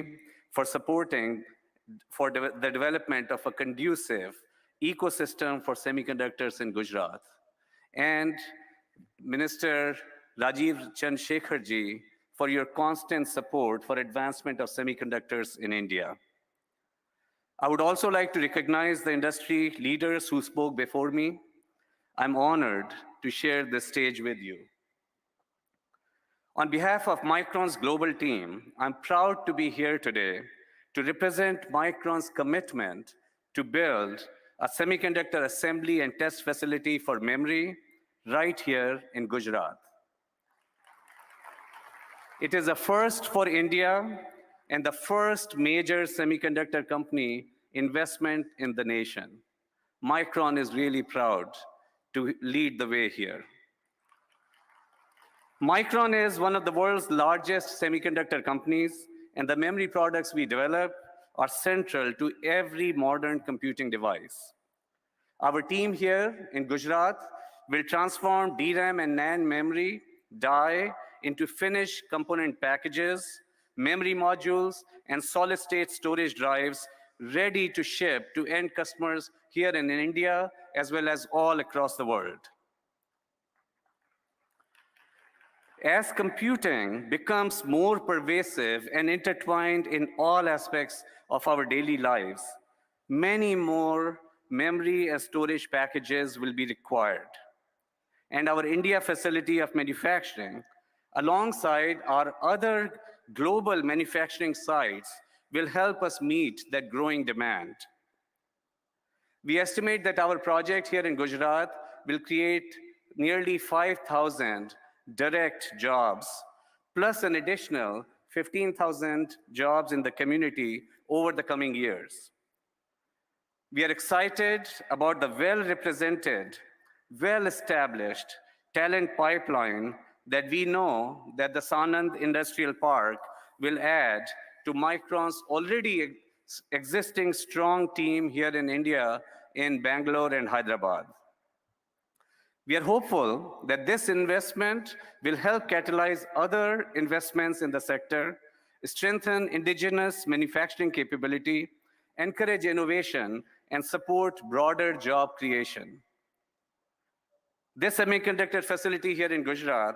for supporting the development of a conducive ecosystem for semiconductors in Gujarat. And Minister Rajiv Chandrasekhar ji for your constant support for advancement of semiconductors in India. I would also like to recognize the industry leaders who spoke before me. I'm honored to share this stage with you. On behalf of Micron's global team, I'm proud to be here today to represent Micron's commitment to build a semiconductor assembly and test facility for memory right here in Gujarat. It is a first for India and the first major semiconductor company investment in the nation. Micron is really proud to lead the way here. Micron is one of the world's largest semiconductor companies, and the memory products we develop are central to every modern computing device. Our team here in Gujarat will transform DRAM and NAND memory die into finished component packages, memory modules, and solid-state storage drives ready to ship to end customers here in India as well as all across the world. As computing becomes more pervasive and intertwined in all aspects of our daily lives, many more memory and storage packages will be required. And our India facility of manufacturing, alongside our other global manufacturing sites, will help us meet that growing demand. We estimate that our project here in Gujarat will create nearly 5,000 direct jobs, plus an additional 15,000 jobs in the community over the coming years. We are excited about the well-represented, well-established talent pipeline that we know that the Sanand Industrial Park will add to Micron's already existing strong team here in India in Bangalore and Hyderabad. We are hopeful that this investment will help catalyze other investments in the sector, strengthen indigenous manufacturing capability, encourage innovation, and support broader job creation. This semiconductor facility here in Gujarat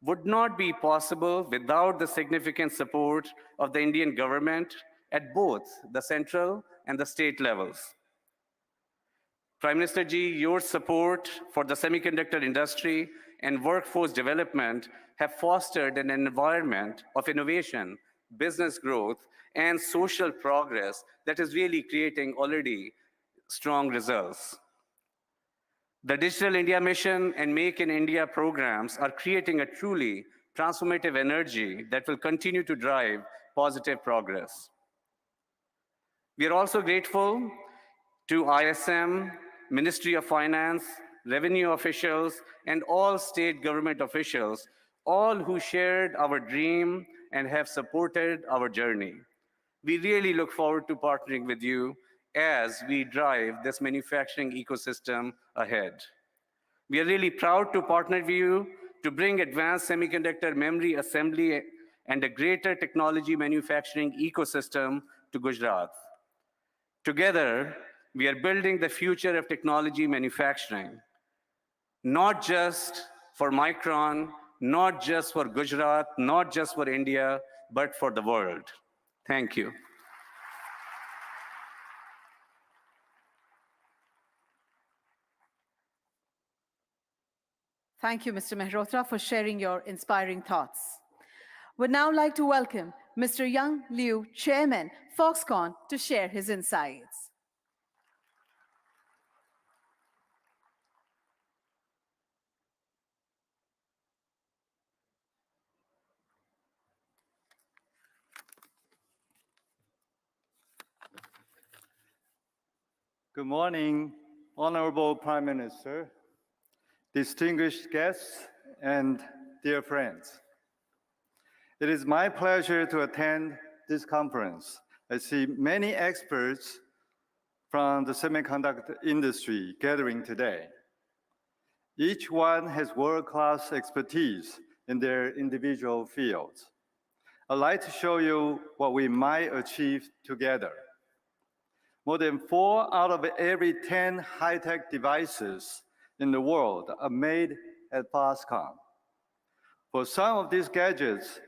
would not be possible without the significant support of the Indian government at both the central and the state levels. Prime Minister Ji, your support for the semiconductor industry and workforce development have fostered an environment of innovation, business growth, and social progress that is really creating already strong results. The Digital India Mission and Make in India programs are creating a truly transformative energy that will continue to drive positive progress. We are also grateful to ISM, Ministry of Finance, revenue officials, and all state government officials, all who shared our dream and have supported our journey. We really look forward to partnering with you as we drive this manufacturing ecosystem ahead. We are really proud to partner with you to bring advanced semiconductor memory assembly and a greater technology manufacturing ecosystem to Gujarat. Together, we are building the future of technology manufacturing, not just for Micron, not just for Gujarat, not just for India, but for the world. Thank you. Thank you, Mr. Mehrotra, for sharing your inspiring thoughts. Would now like to welcome Mr. Young Liu, Chairman, Foxconn, to share his insights. Good morning, Honorable Prime Minister, distinguished guests, and dear friends. It is my pleasure to attend this conference. I see many experts from the semiconductor industry gathering today. Each one has world-class expertise in their individual fields. I'd like to show you what we might achieve together. More than 4 out of every 10 high-tech devices in the world are made at Foxconn. For some of these gadgets,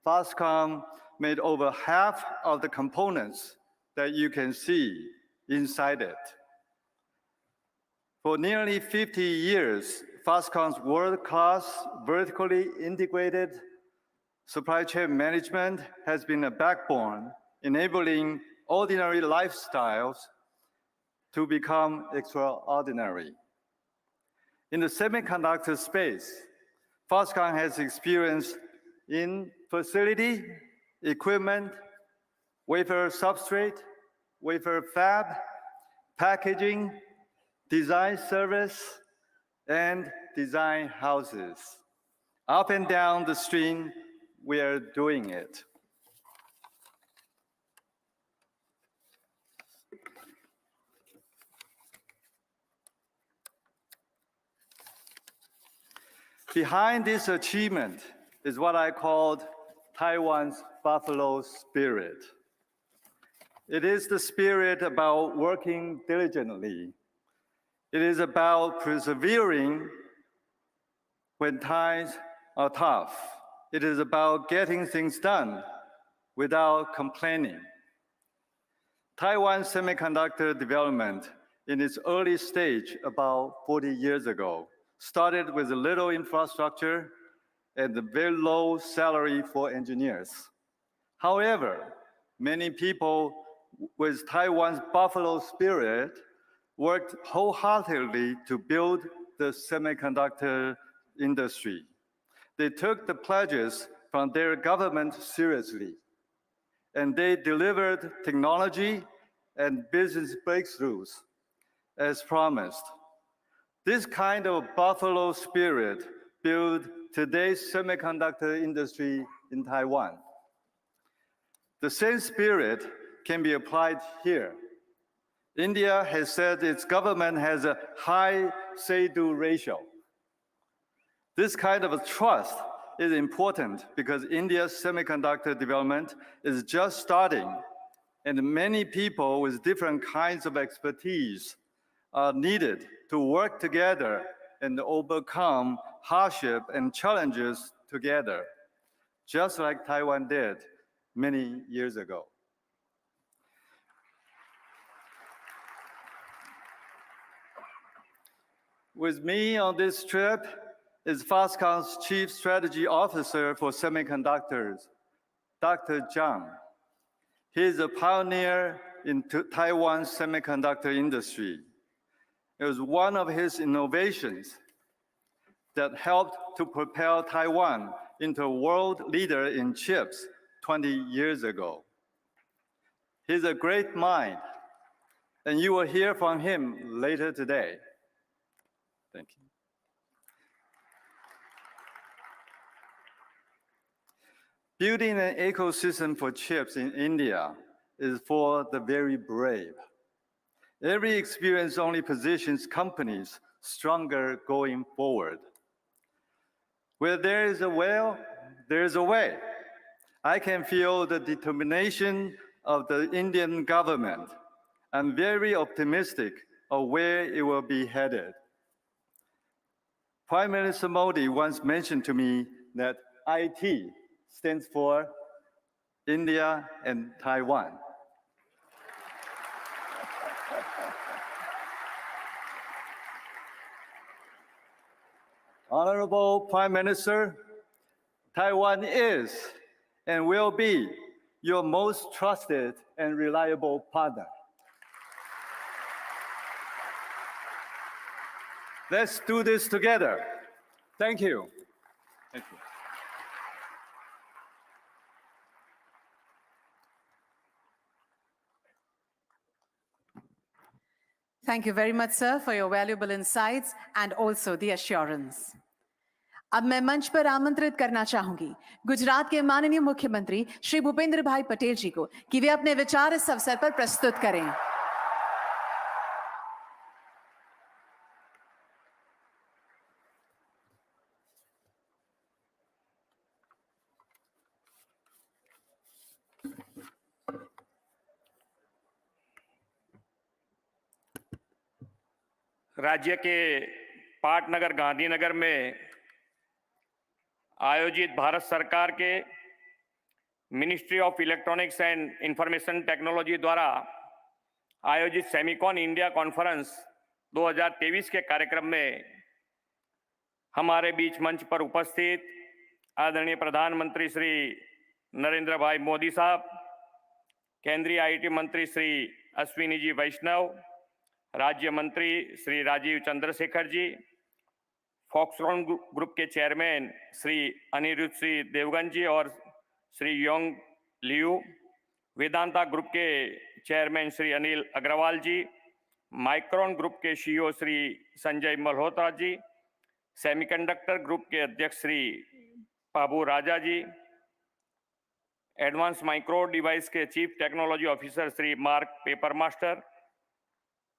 Foxconn made over half of the components that you can see inside it. For nearly 50 years, Foxconn's world-class, vertically integrated supply chain management has been a backbone enabling ordinary lifestyles to become extraordinary. In the semiconductor space, Foxconn has experience in facility, equipment, wafer substrate, wafer fab, packaging, design service, and design houses. Up and down the stream, we are doing it. Behind this achievement is what I called Taiwan's buffalo spirit. It is the spirit about working diligently. It is about persevering when times are tough. It is about getting things done without complaining. Taiwan's semiconductor development in its early stage about 40 years ago started with a little infrastructure and a very low salary for engineers. However, many people with Taiwan's buffalo spirit worked wholeheartedly to build the semiconductor industry. They took the pledges from their government seriously, and they delivered technology and business breakthroughs as promised. This kind of buffalo spirit built today's semiconductor industry in Taiwan. The same spirit can be applied here. India has said its government has a high say-do ratio. This kind of trust is important because India's semiconductor development is just starting, and many people with different kinds of expertise are needed to work together and overcome hardship and challenges together, just like Taiwan did many years ago. With me on this trip is Foxconn's Chief Strategy Officer for Semiconductors, Dr. Zhang. He is a pioneer in Taiwan's semiconductor industry. It was one of his innovations that helped to propel Taiwan into a world leader in chips 20 years ago. He's a great mind, and you will hear from him later today. Thank you. Building an ecosystem for chips in India is for the very brave. Every experience only positions companies stronger going forward. Where there is a will, there is a way. I can feel the determination of the Indian government. I'm very optimistic of where it will be headed. Prime Minister Modi once mentioned to me that IT stands for India and Taiwan. Honorable Prime Minister, Taiwan is and will be your most trusted and reliable partner. Let's do this together. Thank you. Thank you. Thank you very much, sir, for your valuable insights and also the assurance. अब मैं मंच पर आमंत्रित करना चाहूंगी गुजरात के माननीय मुख्यमंत्री श्री भूपेंद्र भाई पटेल जी को कि वे अपने विचार इस अवसर पर प्रस्तुत करें। राज्य के पाटनगर गांधीनगर में आयोजित भारत सरकार के ministry of electronics and information technology द्वारा आयोजित सेमिकॉन इंडिया कॉन्फ्रेंस 2023 के कार्यक्रम में हमारे बीच मंच पर उपस्थित आदरणीय प्रधानमंत्री श्री नरेंद्र भाई मोदी साहब, केंद्रीय आईटी मंत्री श्री अश्विनी जी वैष्णव, राज्य मंत्री श्री राजीव चंद्रशेखर जी, फॉक्सकॉन ग्रुप के चेयरमैन श्री अनिरुद्ध श्री देवगन जी और Shri Yong Liu, Vedanta group के चेयरमैन श्री अनिल अग्रवाल जी, माइक्रोन ग्रुप के CEO Shri Sanjay Malhotra ji, semiconductor group के अध्यक्ष श्री बाबू राजा जी, एडवांस माइक्रो डिवाइस के chief technology officer Shri mark paper master,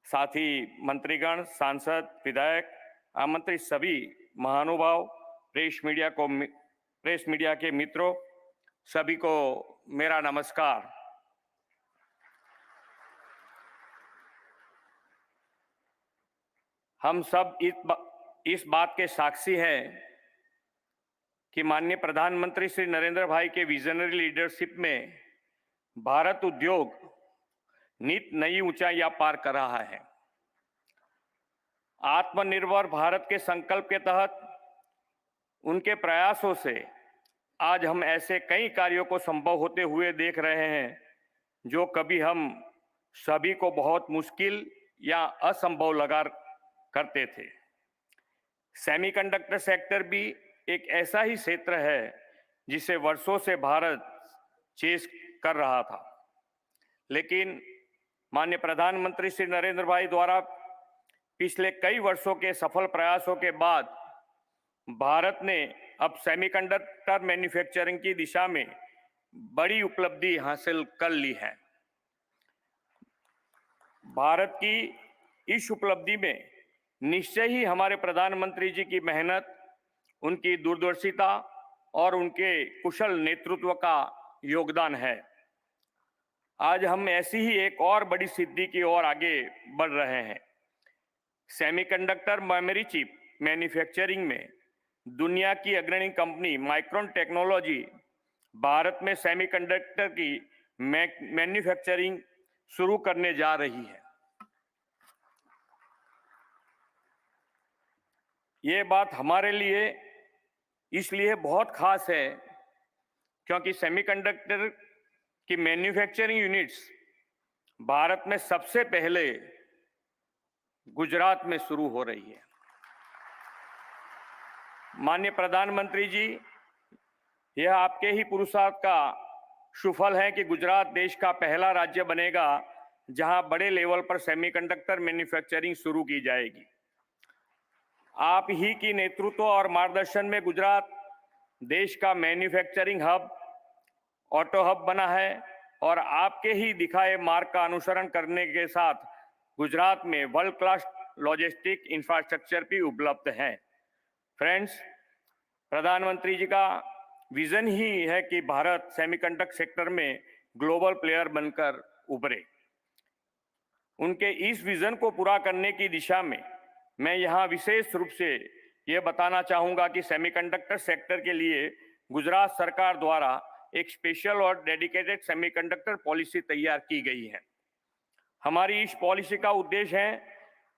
साथ ही मंत्रीगण, सांसद, विधायक, आमंत्रित सभी महानुभाव, प्रेस मीडिया के मित्रों, सभी को मेरा नमस्कार। हम सब इस बात के साक्षी हैं कि माननीय प्रधानमंत्री श्री नरेंद्र भाई के विजनरी लीडरशिप में भारत उद्योग नित नई ऊंचाइयां पार कर रहा है। आत्मनिर्भर भारत के संकल्प के तहत उनके प्रयासों से आज हम ऐसे कई कार्यों को संभव होते हुए देख रहे हैं जो कभी हम सभी को बहुत मुश्किल या असंभव लगा करते थे। सेमीकंडक्टर सेक्टर भी एक ऐसा ही क्षेत्र है जिसे वर्षों से भारत चेस कर रहा था, लेकिन माननीय प्रधानमंत्री श्री नरेंद्र भाई द्वारा पिछले कई वर्षों के सफल प्रयासों के बाद भारत ने अब सेमीकंडक्टर मैन्युफैक्चरिंग की दिशा में बड़ी उपलब्धि हासिल कर ली है। भारत की इस उपलब्धि में निश्चय ही हमारे प्रधानमंत्री जी की मेहनत, उनकी दूरदर्शिता और उनके कुशल नेतृत्व का योगदान है। आज हम ऐसी ही एक और बड़ी सिद्धि की ओर आगे बढ़ रहे हैं। सेमीकंडक्टर मेमोरी चिप मैन्युफैक्चरिंग में दुनिया की अग्रणी कंपनी माइक्रोन टेक्नोलॉजी भारत में सेमीकंडक्टर की मैन्युफैक्चरिंग शुरू करने जा रही है। ये बात हमारे लिए इसलिए बहुत खास है क्योंकि सेमीकंडक्टर की मैन्युफैक्चरिंग यूनिट्स भारत में सबसे पहले गुजरात में शुरू हो रही है। माननीय प्रधानमंत्री जी, यह आपके ही पुरुषार्थ का सुफल है कि गुजरात देश का पहला राज्य बनेगा जहां बड़े लेवल पर सेमीकंडक्टर मैन्युफैक्चरिंग शुरू की जाएगी। आप ही की नेतृत्व और मार्गदर्शन में गुजरात देश का मैन्युफैक्चरिंग हब, ऑटो हब बना है और आपके ही दिखाए मार्ग का अनुसरण करने के साथ गुजरात में वर्ल्ड क्लास लॉजिस्टिक इंफ्रास्ट्रक्चर भी उपलब्ध है। फ्रेंड्स, प्रधानमंत्री जी का विजन ही है कि भारत सेमीकंडक्टर सेक्टर में ग्लोबल प्लेयर बनकर उभरे। उनके इस विजन को पूरा करने की दिशा में मैं यहाँ विशेष रूप से ये बताना चाहूँगा कि सेमीकंडक्टर सेक्टर के लिए गुजरात सरकार द्वारा एक स्पेशल और डेडिकेटेड सेमीकंडक्टर पॉलिसी तैयार की गई है। हमारी इस पॉलिसी का उद्देश्य है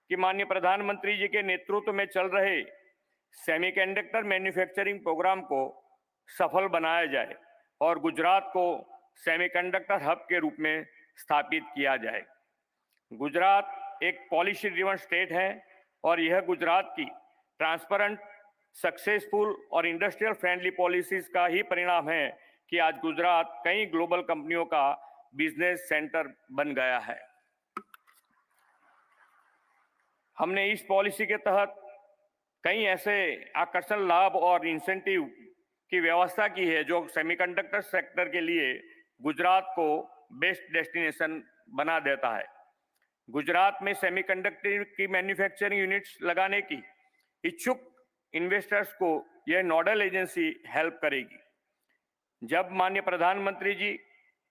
कि माननीय प्रधानमंत्री जी के नेतृत्व में चल रहे सेमीकंडक्टर मैन्युफैक्चरिंग प्रोग्राम को सफल बनाया जाए और गुजरात को सेमीकंडक्टर हब के रूप में स्थापित किया जाए। गुजरात एक पॉलिसी ड्रिवन स्टेट है और यह गुजरात की ट्रांसपेरेंट, सक्सेसफुल और इंडस्ट्रियल फ्रेंडली पॉलिसीज का ही परिणाम है कि आज गुजरात कई ग्लोबल कंपनियों का बिजनेस सेंटर बन गया है। हमने इस पॉलिसी के तहत कई ऐसे आकर्षण लाभ और इंसेंटिव की व्यवस्था की है जो सेमीकंडक्टर सेक्टर के लिए गुजरात को बेस्ट डेस्टिनेशन बना देता है। गुजरात में सेमीकंडक्टर की मैन्युफैक्चरिंग यूनिट्स लगाने की इच्छुक इन्वेस्टर्स को यह नोडल एजेंसी हेल्प करेगी। जब माननीय प्रधानमंत्री जी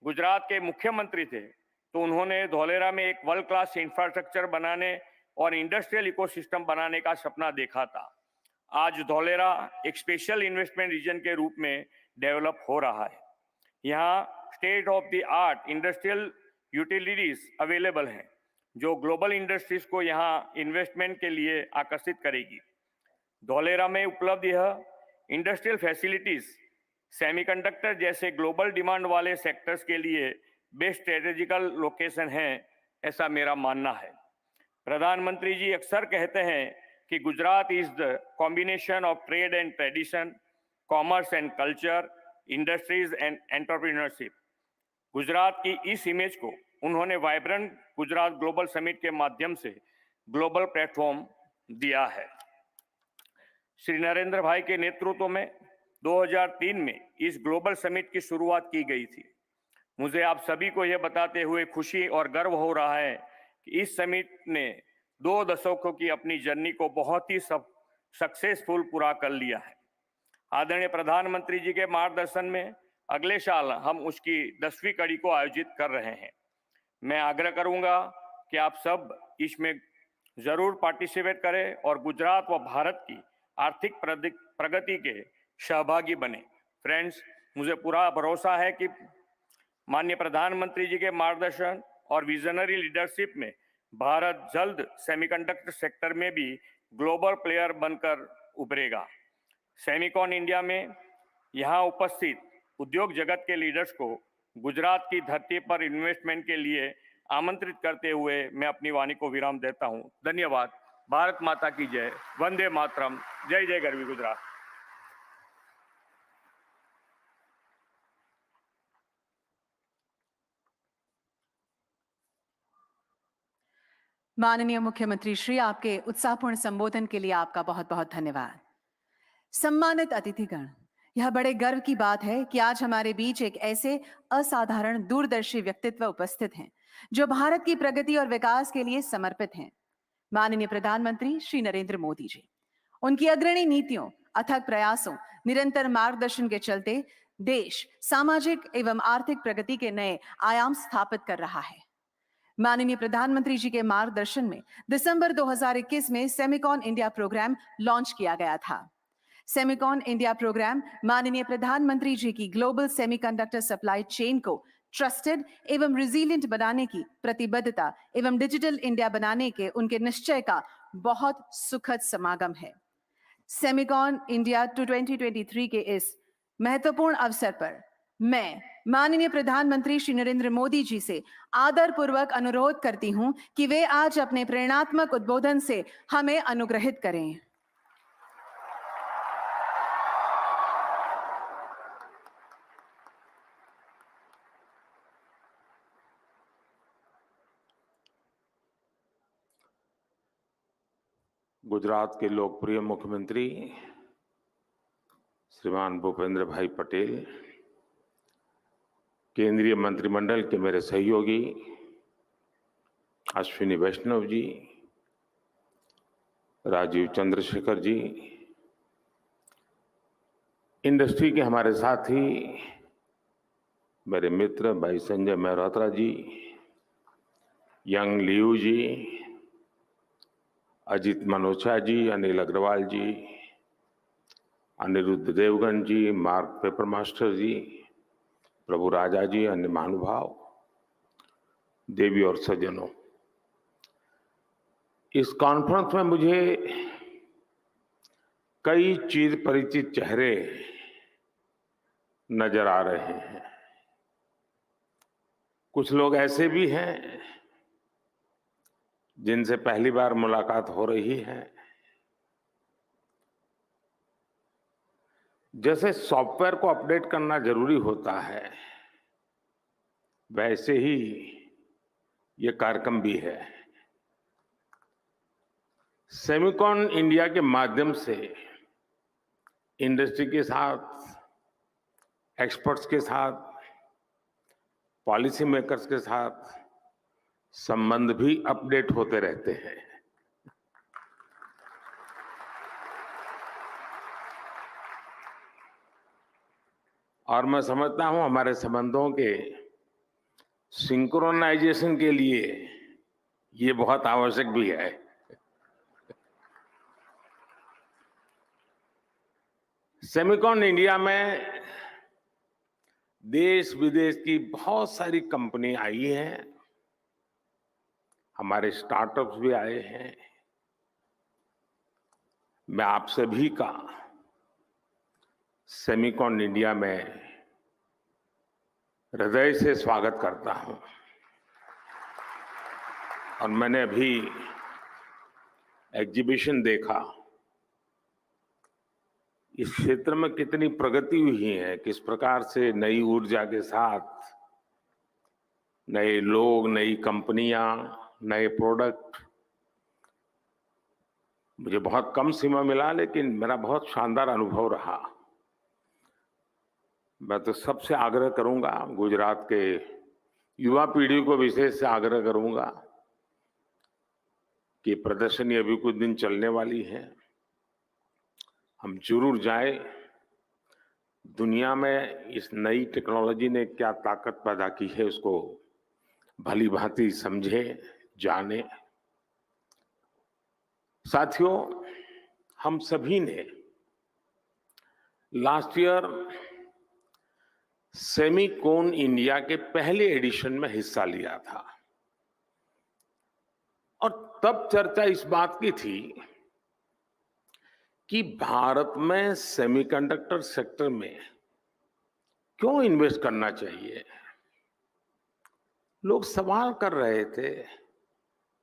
गुजरात के मुख्यमंत्री थे तो उन्होंने धौलेरा में एक वर्ल्ड क्लास इंफ्रास्ट्रक्चर बनाने और इंडस्ट्रियल इकोसिस्टम बनाने का सपना देखा था। आज धौलेरा एक स्पेशल इन्वेस्टमेंट रीजन के रूप में डेवलप हो रहा है। यहाँ state of the art industrial utilities available हैं जो ग्लोबल इंडस्ट्रीज को यहाँ इन्वेस्टमेंट के लिए आकर्षित करेगी। धौलेरा में उपलब्ध यह इंडस्ट्रियल फैसिलिटीज सेमीकंडक्टर जैसे ग्लोबल डिमांड वाले सेक्टर्स के लिए बेस्ट स्ट्रेटेजिकल लोकेशन है, ऐसा मेरा मानना है। प्रधानमंत्री जी अक्सर कहते हैं कि Gujarat is the combination of trade and tradition, commerce and culture, industries and entrepreneurship. Gujarat की इस इमेज को उन्होंने वाइब्रेंट गुजरात ग्लोबल समिट के माध्यम से ग्लोबल प्लेटफॉर्म दिया है। श्री नरेंद्र भाई के नेतृत्व में 2003 में इस ग्लोबल समिट की शुरुआत की गई थी। मुझे आप सभी को यह बताते हुए खुशी और गर्व हो रहा है कि इस समिट ने 2 दशकों की अपनी जर्नी को बहुत ही सक्सेसफुल पूरा कर लिया है। आदरणीय प्रधानमंत्री जी के मार्गदर्शन में अगले साल हम उसकी 10वीं कड़ी को आयोजित कर रहे हैं। मैं आग्रह करूंगा कि आप सब इसमें जरूर पार्टिसिपेट करें और गुजरात व भारत की आर्थिक प्रगति के सहभागी बने। फ्रेंड्स, मुझे पूरा भरोसा है कि माननीय प्रधानमंत्री जी के मार्गदर्शन और विजनरी लीडरशिप में भारत जल्द सेमीकंडक्टर सेक्टर में भी ग्लोबल प्लेयर बनकर उभरेगा। सेमिकॉन इंडिया में यहाँ उपस्थित उद्योग जगत के लीडर्स को गुजरात की धरती पर इन्वेस्टमेंट के लिए आमंत्रित करते हुए मैं अपनी वाणी को विराम देता हूँ। धन्यवाद। भारत माता की जय। वंदे मातरम। जय जय गरवी गुजरात। माननीय मुख्यमंत्री श्री, आपके उत्साहपूर्ण संबोधन के लिए आपका बहुत बहुत धन्यवाद। सम्मानित अतिथिगण, यह बड़े गर्व की बात है कि आज हमारे बीच एक ऐसे असाधारण दूरदर्शी व्यक्तित्व उपस्थित हैं जो भारत की प्रगति और विकास के लिए समर्पित हैं। माननीय प्रधानमंत्री श्री नरेंद्र मोदी जी, उनकी अग्रणी नीतियों, अथक प्रयासों, निरंतर मार्गदर्शन के चलते देश सामाजिक एवं आर्थिक प्रगति के नए आयाम स्थापित कर रहा है। माननीय प्रधानमंत्री जी के मार्गदर्शन में दिसंबर 2021 में सेमिकॉन इंडिया प्रोग्राम लॉन्च किया गया था। सेमिकॉन इंडिया प्रोग्राम माननीय प्रधानमंत्री जी की ग्लोबल सेमीकंडक्टर सप्लाई चेन को ट्रस्टेड एवं रिजिलिएंट बनाने की प्रतिबद्धता एवं डिजिटल इंडिया बनाने के उनके निश्चय का बहुत सुखद समागम है। सेमिकॉन इंडिया 2023 के इस महत्वपूर्ण अवसर पर मैं माननीय प्रधानमंत्री श्री नरेंद्र मोदी जी से आदर पूर्वक अनुरोध करती हूं कि वे आज अपने प्रेरणात्मक उद्बोधन से हमें अनुग्रहित करें। गुजरात के लोकप्रिय मुख्यमंत्री श्रीमान भूपेंद्र भाई पटेल, केंद्रीय मंत्रिमंडल के मेरे सहयोगी अश्विनी वैष्णव जी, राजीव चंद्रशेखर जी, इंडस्ट्री के हमारे साथी मेरे मित्र भाई संजय मेहरोत्रा जी, यंग लियू जी, अजित मनोचा जी, अनिल अग्रवाल जी, अनिरुद्ध देवगन जी, मार्क पेपर मास्टर जी, प्रभु राजा जी, अन्य महानुभाव, देवी और सज्जनों, इस कॉन्फ्रेंस में मुझे कई चिर परिचित चेहरे नजर आ रहे हैं। कुछ लोग ऐसे भी हैं जिनसे पहली बार मुलाकात हो रही है। जैसे सॉफ्टवेयर को अपडेट करना जरूरी होता है, वैसे ही ये कार्यक्रम भी है। सेमिकॉन इंडिया के माध्यम से इंडस्ट्री के साथ, एक्सपर्ट्स के साथ, पॉलिसी मेकर्स के साथ संबंध भी अपडेट होते रहते हैं। और मैं समझता हूं हमारे संबंधों के सिंक्रोनाइजेशन के लिए ये बहुत आवश्यक भी है। सेमिकॉन इंडिया में देश विदेश की बहुत सारी कंपनी आई हैं, हमारे स्टार्टअप्स भी आए हैं। मैं आप सभी का सेमिकॉन इंडिया में हृदय से स्वागत करता हूं। और मैंने अभी एग्जीबिशन देखा, इस क्षेत्र में कितनी प्रगति हुई है, किस प्रकार से नई ऊर्जा के साथ नए लोग, नई कंपनियां, नए प्रोडक्ट। मुझे बहुत कम समय मिला, लेकिन मेरा बहुत शानदार अनुभव रहा। मैं तो सबसे आग्रह करूंगा, गुजरात के युवा पीढ़ी को विशेष से आग्रह करूंगा कि प्रदर्शनी अभी कुछ दिन चलने वाली है, हम जरूर जाएं। दुनिया में इस नई टेक्नोलॉजी ने क्या ताकत पैदा की है उसको भली भांति समझे, जाने। साथियों, हम सभी ने लास्ट ईयर सेमीकोन इंडिया के पहले एडिशन में हिस्सा लिया था और तब चर्चा इस बात की थी कि भारत में सेमीकंडक्टर सेक्टर में क्यों इन्वेस्ट करना चाहिए। लोग सवाल कर रहे थे,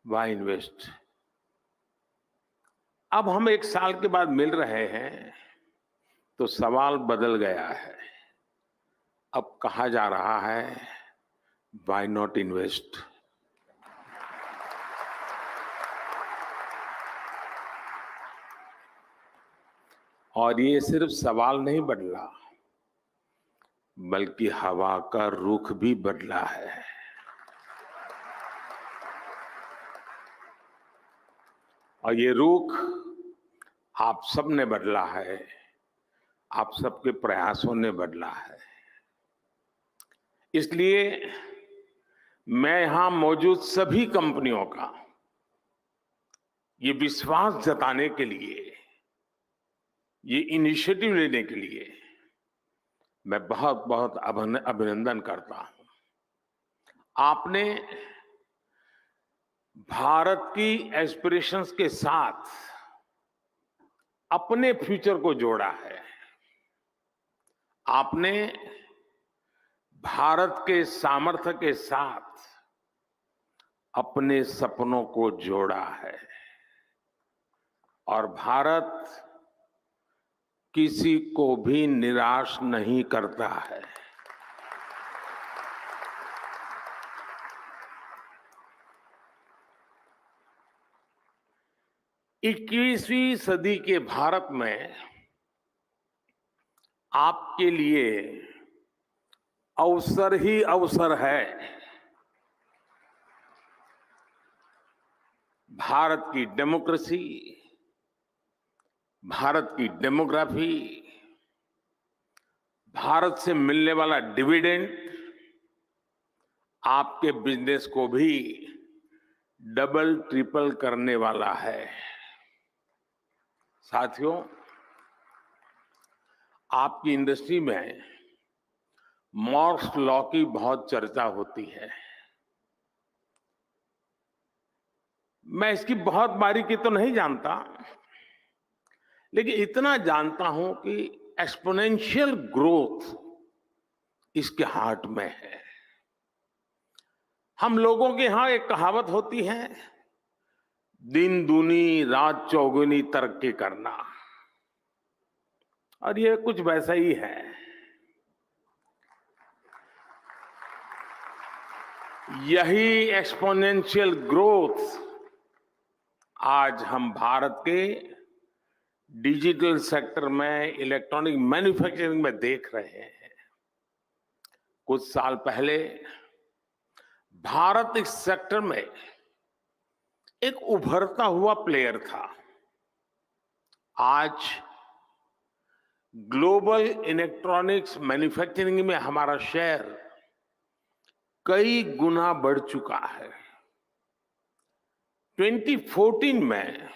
व्हाई इन्वेस्ट। अब हम 1 साल के बाद मिल रहे हैं तो सवाल बदल गया है। अब कहा जा रहा है, व्हाई नॉट इन्वेस्ट। और ये सिर्फ सवाल नहीं बदला, बल्कि हवा का रुख भी बदला है। और ये रुख आप सब ने बदला है, आप सबके प्रयासों ने बदला है। इसलिए मैं यहां मौजूद सभी कंपनियों का ये विश्वास जताने के लिए, ये इनिशिएटिव लेने के लिए मैं बहुत बहुत अभिनंदन करता हूं। आपने भारत की एस्पिरेशंस के साथ अपने फ्यूचर को जोड़ा है। आपने भारत के सामर्थ्य के साथ अपने सपनों को जोड़ा है। और भारत किसी को भी निराश नहीं करता है। इक्कीसवीं सदी के भारत में आपके लिए अवसर ही अवसर है। भारत की डेमोक्रेसी, भारत की डेमोग्राफी, भारत से मिलने वाला डिविडेंड आपके बिजनेस को भी डबल ट्रिपल करने वाला है। साथियों, आपकी इंडस्ट्री में मॉर्स लॉ की बहुत चर्चा होती है। मैं इसकी बहुत बारीकी तो नहीं जानता, लेकिन इतना जानता हूं कि एक्सपोनेंशियल ग्रोथ इसके हार्ट में है। हम लोगों के यहां एक कहावत होती है, दिन दूनी रात चौगुनी तरक्की करना, और ये कुछ वैसा ही है। यही एक्सपोनेंशियल ग्रोथ आज हम भारत के डिजिटल सेक्टर में, इलेक्ट्रॉनिक मैन्युफैक्चरिंग में देख रहे हैं। कुछ साल पहले भारत इस सेक्टर में एक उभरता हुआ प्लेयर था। आज ग्लोबल इलेक्ट्रॉनिक्स मैन्युफैक्चरिंग में हमारा शेयर कई गुना बढ़ चुका है। 2014 में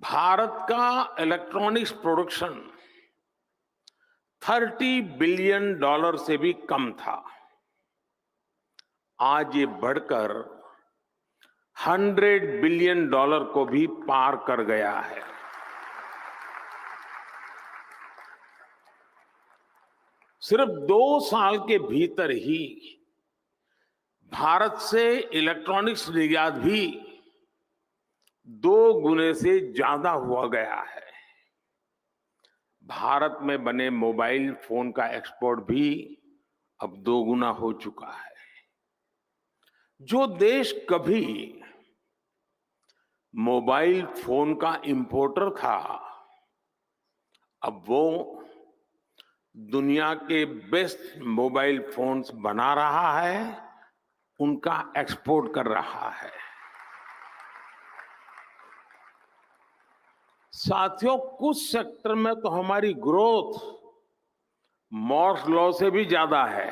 भारत का इलेक्ट्रॉनिक्स प्रोडक्शन $30 बिलियन से भी कम था। आज ये बढ़कर $100 बिलियन को भी पार कर गया है। सिर्फ 2 साल के भीतर ही भारत से इलेक्ट्रॉनिक्स निर्यात भी 2 गुने से ज्यादा हुआ गया है। भारत में बने मोबाइल फोन का एक्सपोर्ट भी अब दोगुना हो चुका है। जो देश कभी मोबाइल फोन का इंपोर्टर था, अब वो दुनिया के बेस्ट मोबाइल फोन्स बना रहा है, उनका एक्सपोर्ट कर रहा है। साथियों, कुछ सेक्टर में तो हमारी ग्रोथ मॉर्स लॉ से भी ज्यादा है।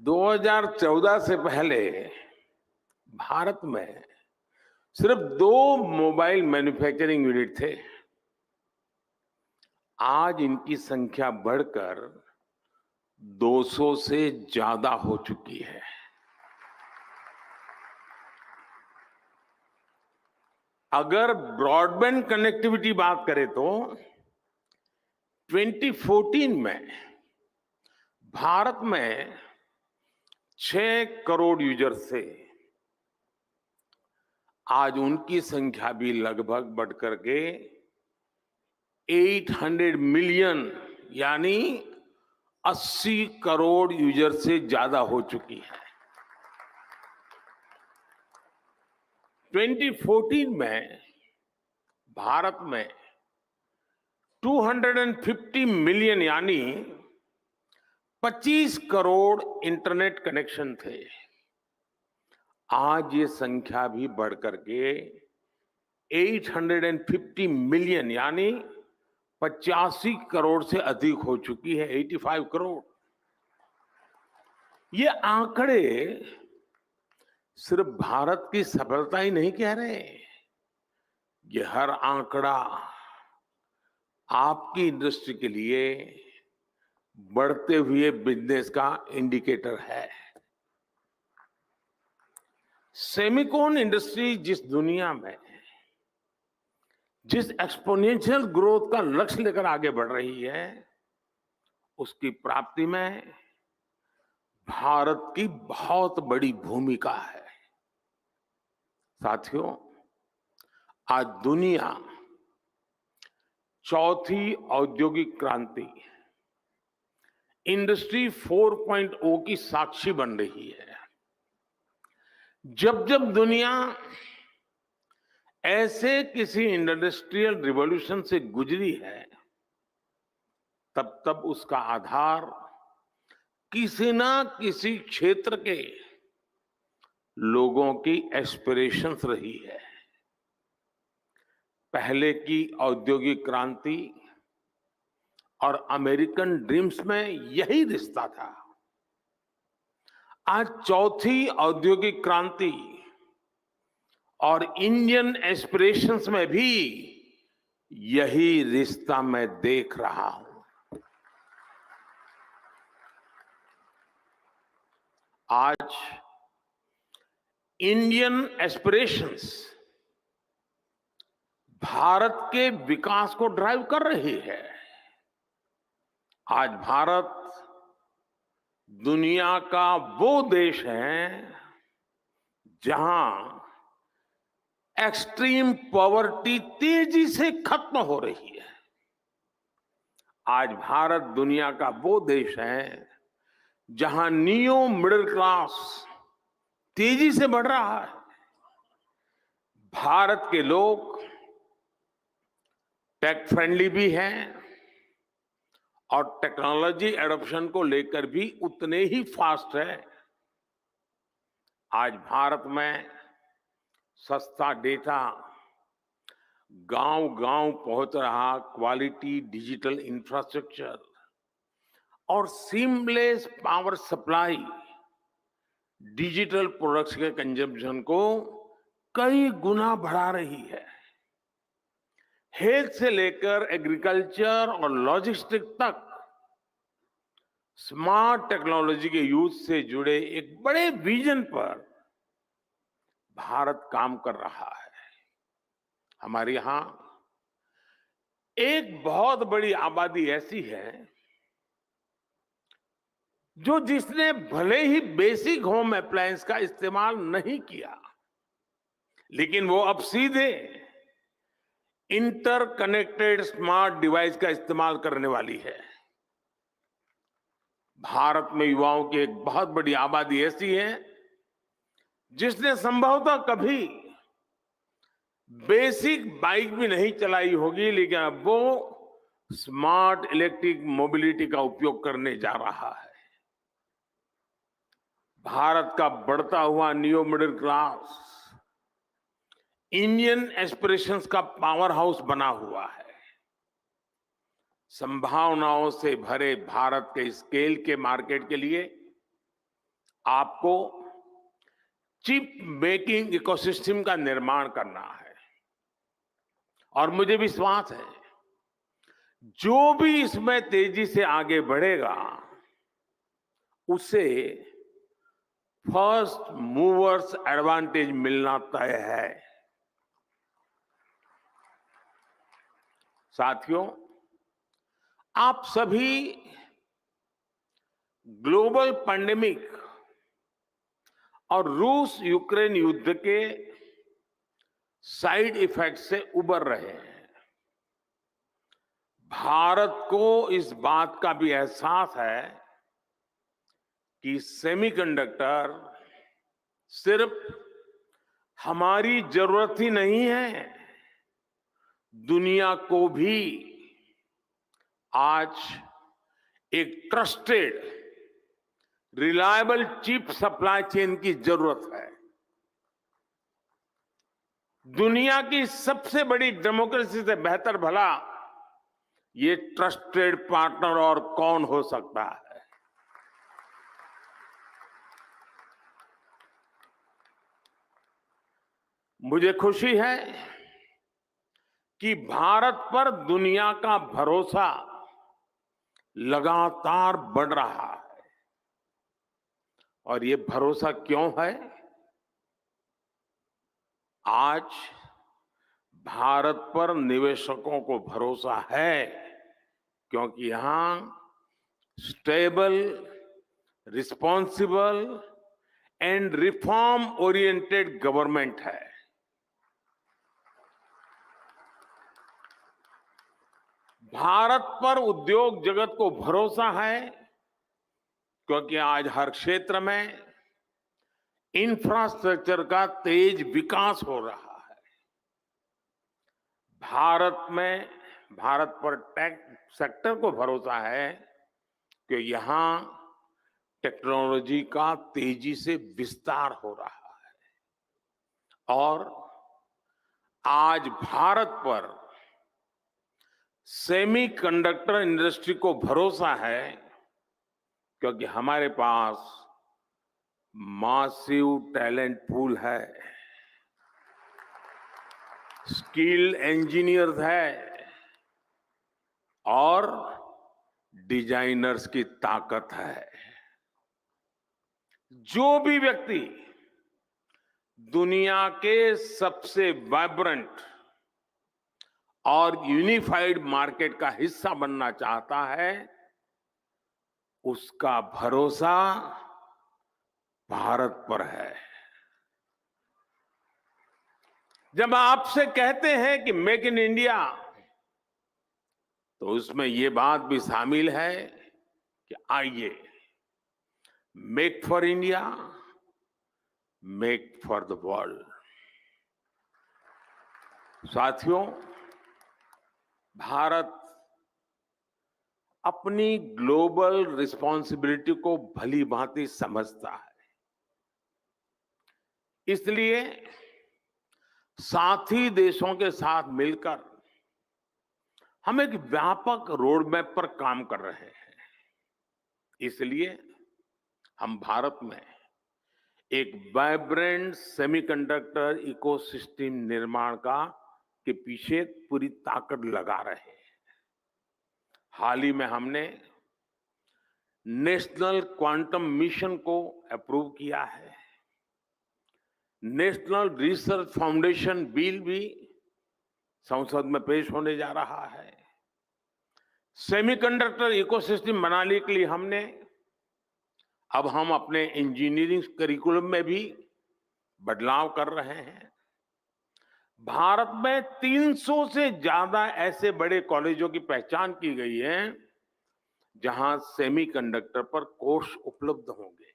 2014 से पहले भारत में सिर्फ 2 मोबाइल मैन्युफैक्चरिंग यूनिट थे। आज इनकी संख्या बढ़कर 200 से ज्यादा हो चुकी है। अगर ब्रॉडबैंड कनेक्टिविटी बात करें तो 2014 में भारत में 6 करोड़ यूजर्स थे। आज उनकी संख्या भी लगभग बढ़कर के 800 मिलियन यानी 80 करोड़ यूजर से ज्यादा हो चुकी है। 2014 में भारत में 250 मिलियन यानी 25 करोड़ इंटरनेट कनेक्शन थे। आज ये संख्या भी बढ़कर के 850 मिलियन यानी 85 करोड़ से अधिक हो चुकी है, 85 करोड़। ये आंकड़े सिर्फ भारत की सफलता ही नहीं कह रहे, ये हर आंकड़ा आपकी इंडस्ट्री के लिए बढ़ते हुए बिजनेस का इंडिकेटर है। सेमीकॉन इंडस्ट्री जिस दुनिया में जिस एक्सपोनेंशियल ग्रोथ का लक्ष्य लेकर आगे बढ़ रही है, उसकी प्राप्ति में भारत की बहुत बड़ी भूमिका है। साथियों, आज दुनिया चौथी औद्योगिक क्रांति इंडस्ट्री 4.0 की साक्षी बन रही है। जब जब दुनिया ऐसे किसी इंडस्ट्रियल रिवॉल्यूशन से गुजरी है, तब तब उसका आधार किसी ना किसी क्षेत्र के लोगों की एस्पिरेशंस रही है। पहले की औद्योगिक क्रांति और अमेरिकन ड्रीम्स में यही रिश्ता था। आज चौथी औद्योगिक क्रांति और इंडियन एस्पिरेशंस में भी यही रिश्ता मैं देख रहा हूं। आज इंडियन एस्पिरेशंस भारत के विकास को ड्राइव कर रही है। आज भारत दुनिया का वो देश है जहां एक्सट्रीम पॉवर्टी तेजी से खत्म हो रही है। आज भारत दुनिया का वो देश है जहां नियो मिडिल क्लास तेजी से बढ़ रहा है। भारत के लोग टेक फ्रेंडली भी हैं और टेक्नोलॉजी एडॉप्शन को लेकर भी उतने ही फास्ट है। आज भारत में सस्ता डेटा गांव-गांव पहुंच रहा, क्वालिटी डिजिटल इंफ्रास्ट्रक्चर और seamless power supply digital products के कंजम्पशन को कई गुना बढ़ा रही है। हेल्थ से लेकर एग्रीकल्चर और लॉजिस्टिक्स तक स्मार्ट टेक्नोलॉजी के यूज से जुड़े एक बड़े विजन पर भारत काम कर रहा है। हमारे यहां एक बहुत बड़ी आबादी ऐसी है जो जिसने भले ही बेसिक होम अप्लायंस का इस्तेमाल नहीं किया, लेकिन वो अब सीधे इंटरकनेक्टेड स्मार्ट डिवाइस का इस्तेमाल करने वाली है। भारत में युवाओं की एक बहुत बड़ी आबादी ऐसी है जिसने संभवतः कभी बेसिक बाइक भी नहीं चलाई होगी, लेकिन अब वो स्मार्ट इलेक्ट्रिक मोबिलिटी का उपयोग करने जा रहा है। भारत का बढ़ता हुआ neo middle class Indian aspirations का पावर हाउस बना हुआ है। संभावनाओं से भरे भारत के स्केल के मार्केट के लिए आपको चिप मेकिंग इकोसिस्टम का निर्माण करना है, और मुझे विश्वास है जो भी इसमें तेजी से आगे बढ़ेगा उसे फर्स्ट मूवर्स एडवांटेज मिलना तय है। साथियों, आप सभी ग्लोबल पैंडेमिक और रूस यूक्रेन युद्ध के साइड इफेक्ट से उबर रहे हैं। भारत को इस बात का भी एहसास है कि सेमीकंडक्टर सिर्फ हमारी जरूरत ही नहीं है, दुनिया को भी आज एक trusted reliable chip supply chain की जरूरत है। दुनिया की सबसे बड़ी डेमोक्रेसी से बेहतर भला ये ट्रस्टेड पार्टनर और कौन हो सकता है। मुझे खुशी है कि भारत पर दुनिया का भरोसा लगातार बढ़ रहा है। और ये भरोसा क्यों है? आज भारत पर निवेशकों को भरोसा है क्योंकि यहां stable, responsible and reform oriented government है। भारत पर उद्योग जगत को भरोसा है क्योंकि आज हर क्षेत्र में इंफ्रास्ट्रक्चर का तेज विकास हो रहा है। भारत पर टेक सेक्टर को भरोसा है कि यहां टेक्नोलॉजी का तेजी से विस्तार हो रहा है। और आज भारत पर सेमीकंडक्टर इंडस्ट्री को भरोसा है क्योंकि हमारे पास मासिव टैलेंट पूल है, स्किल्ड इंजीनियर्स है और डिजाइनर्स की ताकत है। जो भी व्यक्ति दुनिया के सबसे वाइब्रेंट और यूनिफाइड मार्केट का हिस्सा बनना चाहता है, उसका भरोसा भारत पर है। जब आपसे कहते हैं कि मेक इन इंडिया, तो उसमें ये बात भी शामिल है कि आइए make for India, make for the world. साथियों, भारत अपनी ग्लोबल रिस्पॉन्सिबिलिटी को भली भांति समझता है। इसलिए साथी देशों के साथ मिलकर हम एक व्यापक रोड मैप पर काम कर रहे हैं। इसलिए हम भारत में एक वाइब्रेंट सेमीकंडक्टर इकोसिस्टम निर्माण के पीछे पूरी ताकत लगा रहे हैं। हाल ही में हमने नेशनल क्वांटम मिशन को अप्रूव किया है। नेशनल रिसर्च फाउंडेशन बिल भी संसद में पेश होने जा रहा है। सेमीकंडक्टर इकोसिस्टम बनाने के लिए हम अपने इंजीनियरिंग करिकुलम में भी बदलाव कर रहे हैं। भारत में 300 से ज्यादा ऐसे बड़े कॉलेजों की पहचान की गई है जहां सेमीकंडक्टर पर कोर्स उपलब्ध होंगे।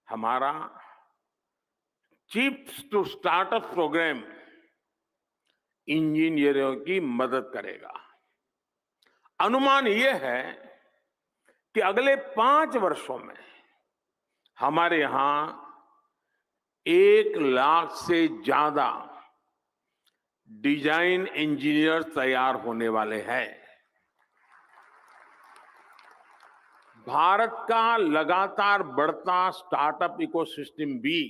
हमारा चिप्स टू स्टार्टअप प्रोग्राम इंजीनियरों की मदद करेगा। अनुमान यह है कि अगले 5 वर्षों में हमारे यहां 1 लाख से ज्यादा डिजाइन इंजीनियर तैयार होने वाले हैं। भारत का लगातार बढ़ता स्टार्टअप इकोसिस्टम भी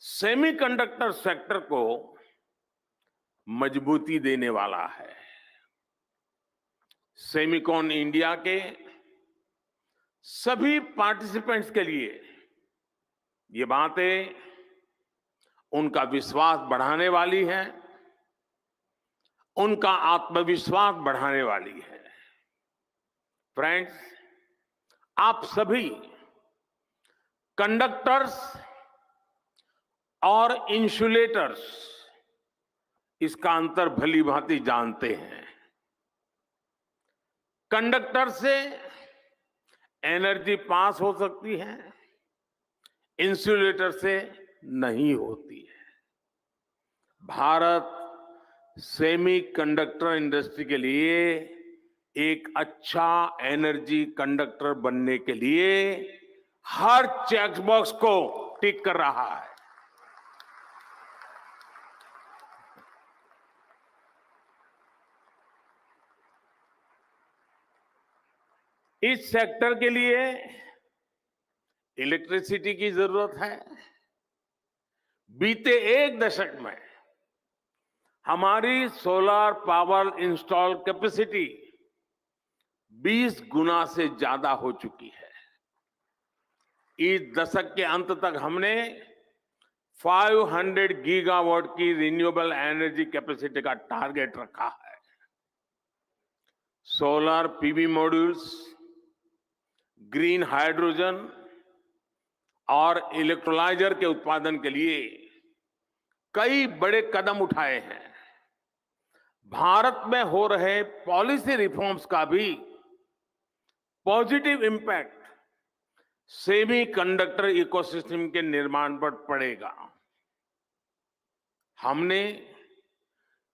सेमीकंडक्टर सेक्टर को मजबूती देने वाला है। सेमिकॉन इंडिया के सभी पार्टिसिपेंट्स के लिए ये बातें उनका विश्वास बढ़ाने वाली है, उनका आत्मविश्वास बढ़ाने वाली है। फ्रेंड्स, आप सभी कंडक्टर्स और इंसुलेटर्स इसका अंतर भली भांति जानते हैं। कंडक्टर से एनर्जी पास हो सकती है, इंसुलेटर से नहीं होती है। भारत सेमीकंडक्टर इंडस्ट्री के लिए एक अच्छा एनर्जी कंडक्टर बनने के लिए हर चेक बॉक्स को टिक कर रहा है। इस सेक्टर के लिए इलेक्ट्रिसिटी की जरूरत है। बीते 1 दशक में हमारी सोलर पावर इंस्टॉल कैपेसिटी 20 गुना से ज्यादा हो चुकी है। इस दशक के अंत तक हमने 500 गीगावाट की रिन्यूएबल एनर्जी कैपेसिटी का टारगेट रखा है। Solar PV modules, green hydrogen और इलेक्ट्रोलाइजर के उत्पादन के लिए कई बड़े कदम उठाए हैं। भारत में हो रहे पॉलिसी रिफॉर्म्स का भी पॉजिटिव इंपैक्ट सेमीकंडक्टर इकोसिस्टम के निर्माण पर पड़ेगा। हमने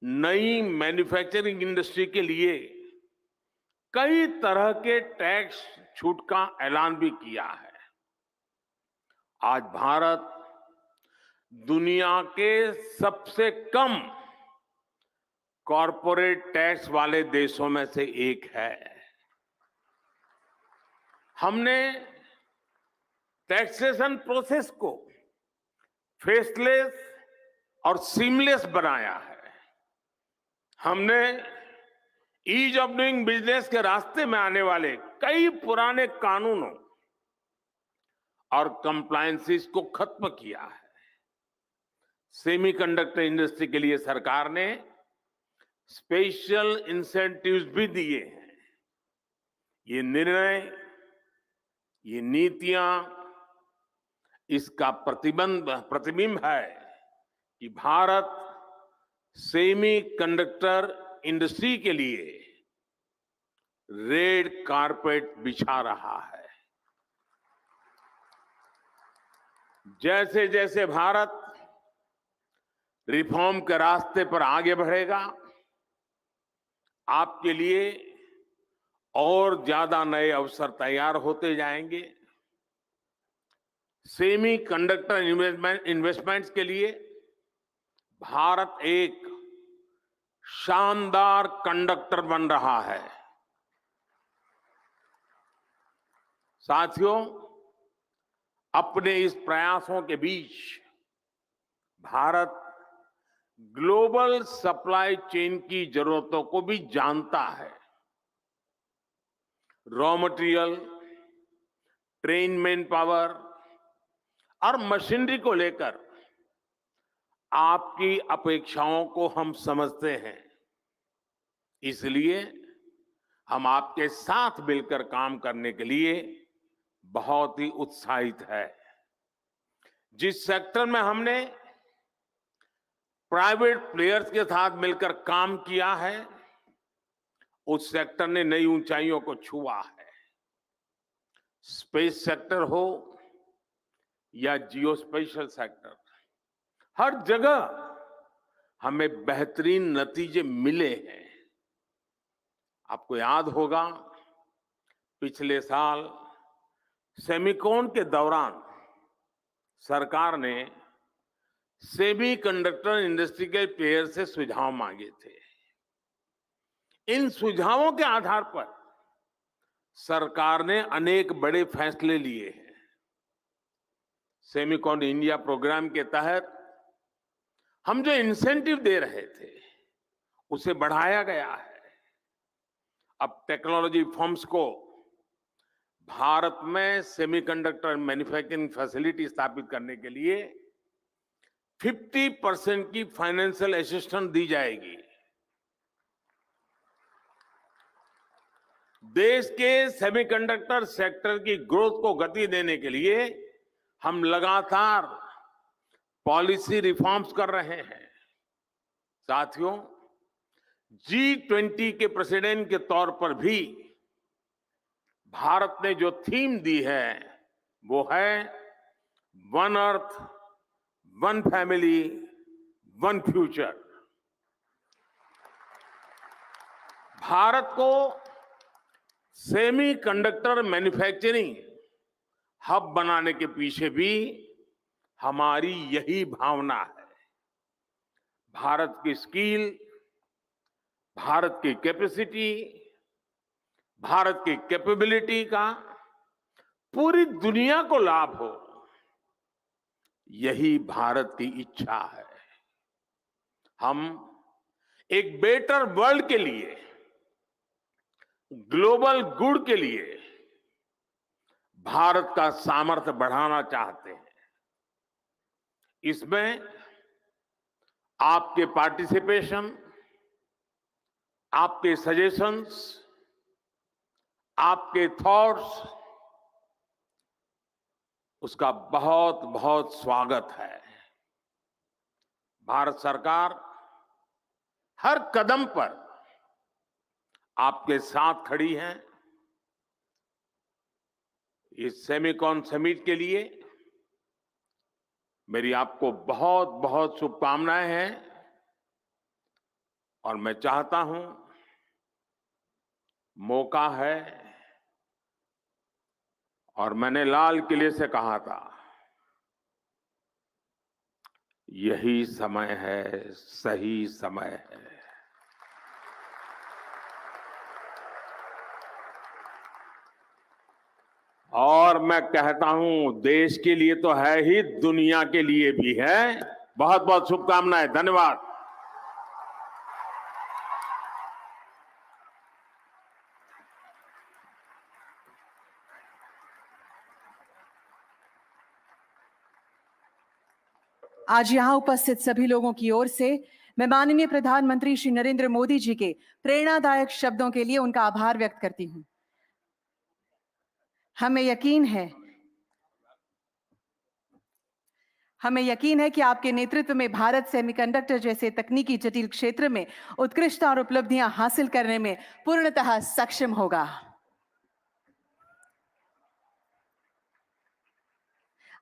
नई मैन्युफैक्चरिंग इंडस्ट्री के लिए कई तरह के टैक्स छूट का ऐलान भी किया है। आज भारत दुनिया के सबसे कम कॉरपोरेट टैक्स वाले देशों में से एक है। हमने टैक्सेशन प्रोसेस को फेसलेस और सीमलेस बनाया है। हमने ईज ऑफ डूइंग बिजनेस के रास्ते में आने वाले कई पुराने कानूनों और कंप्लायंसेस को खत्म किया है। सेमीकंडक्टर इंडस्ट्री के लिए सरकार ने स्पेशल इंसेंटिव्स भी दिए हैं। ये निर्णय, ये नीतियां इसका प्रतिबिंब है कि भारत सेमीकंडक्टर इंडस्ट्री के लिए रेड कारपेट बिछा रहा है। जैसे जैसे भारत रिफॉर्म के रास्ते पर आगे बढ़ेगा, आपके लिए और ज्यादा नए अवसर तैयार होते जाएंगे। सेमीकंडक्टर इन्वेस्टमेंट्स के लिए भारत एक शानदार कंडक्टर बन रहा है। साथियों, अपने इस प्रयासों के बीच भारत ग्लोबल सप्लाई चेन की जरूरतों को भी जानता है। Raw material, train man power और मशीनरी को लेकर आपकी अपेक्षाओं को हम समझते हैं। इसलिए हम आपके साथ मिलकर काम करने के लिए बहुत ही उत्साहित है। जिस सेक्टर में हमने प्राइवेट प्लेयर्स के साथ मिलकर काम किया है, उस सेक्टर ने नई ऊंचाइयों को छुआ है। स्पेस सेक्टर हो या जियोस्पेशियल सेक्टर, हर जगह हमें बेहतरीन नतीजे मिले हैं। आपको याद होगा पिछले साल सेमिकॉन के दौरान सरकार ने सेमीकंडक्टर इंडस्ट्री के प्लेयर से सुझाव मांगे थे। इन सुझावों के आधार पर सरकार ने अनेक बड़े फैसले लिए हैं। सेमिकॉन इंडिया प्रोग्राम के तहत हम जो इंसेंटिव दे रहे थे उसे बढ़ाया गया है। अब टेक्नोलॉजी फर्म्स को भारत में सेमीकंडक्टर मैन्युफैक्चरिंग फैसिलिटी स्थापित करने के लिए 50% की फाइनेंशियल असिस्टेंस दी जाएगी। देश के सेमीकंडक्टर सेक्टर की ग्रोथ को गति देने के लिए हम लगातार पॉलिसी रिफॉर्म्स कर रहे हैं। साथियों, G20 के प्रेसिडेंट के तौर पर भी भारत ने जो थीम दी है वो है one earth, one family, one future. Bharat को सेमीकंडक्टर मैन्युफैक्चरिंग हब बनाने के पीछे भी हमारी यही भावना है। भारत की स्किल, भारत की कैपेसिटी, भारत की कैपेबिलिटी का पूरी दुनिया को लाभ हो, यही भारत की इच्छा है। हम एक बेटर वर्ल्ड के लिए, ग्लोबल गुड के लिए भारत का सामर्थ्य बढ़ाना चाहते हैं। इसमें आपके पार्टिसिपेशन, आपके सजेशंस, आपके थॉट्स, उसका बहुत बहुत स्वागत है। भारत सरकार हर कदम पर आपके साथ खड़ी है। इस सेमिकॉन समिट के लिए मेरी आपको बहुत बहुत शुभकामनाएं हैं और मैं चाहता हूं, मौका है और मैंने लाल किले से कहा था, यही समय है, सही समय है। और मैं कहता हूं, देश के लिए तो है ही, दुनिया के लिए भी है। बहुत बहुत शुभकामनाएं। धन्यवाद। आज यहाँ उपस्थित सभी लोगों की ओर से मैं माननीय प्रधानमंत्री श्री नरेंद्र मोदी जी के प्रेरणादायक शब्दों के लिए उनका आभार व्यक्त करती हूं। हमें यकीन है कि आपके नेतृत्व में भारत सेमीकंडक्टर जैसे तकनीकी जटिल क्षेत्र में उत्कृष्टता और उपलब्धियां हासिल करने में पूर्णतः सक्षम होगा।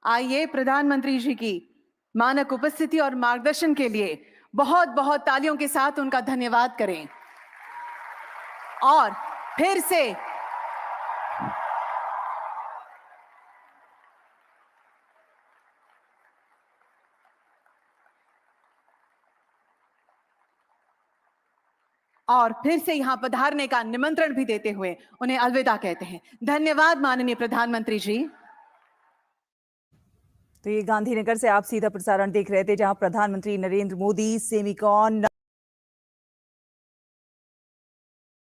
आइए प्रधानमंत्री जी की मानक उपस्थिति और मार्गदर्शन के लिए बहुत बहुत तालियों के साथ उनका धन्यवाद करें। और फिर से यहां पधारने का निमंत्रण भी देते हुए उन्हें अलविदा कहते हैं। धन्यवाद माननीय प्रधानमंत्री जी। तो ये गांधीनगर से आप सीधा प्रसारण देख रहे थे, जहां प्रधानमंत्री नरेंद्र मोदी सेमिकॉन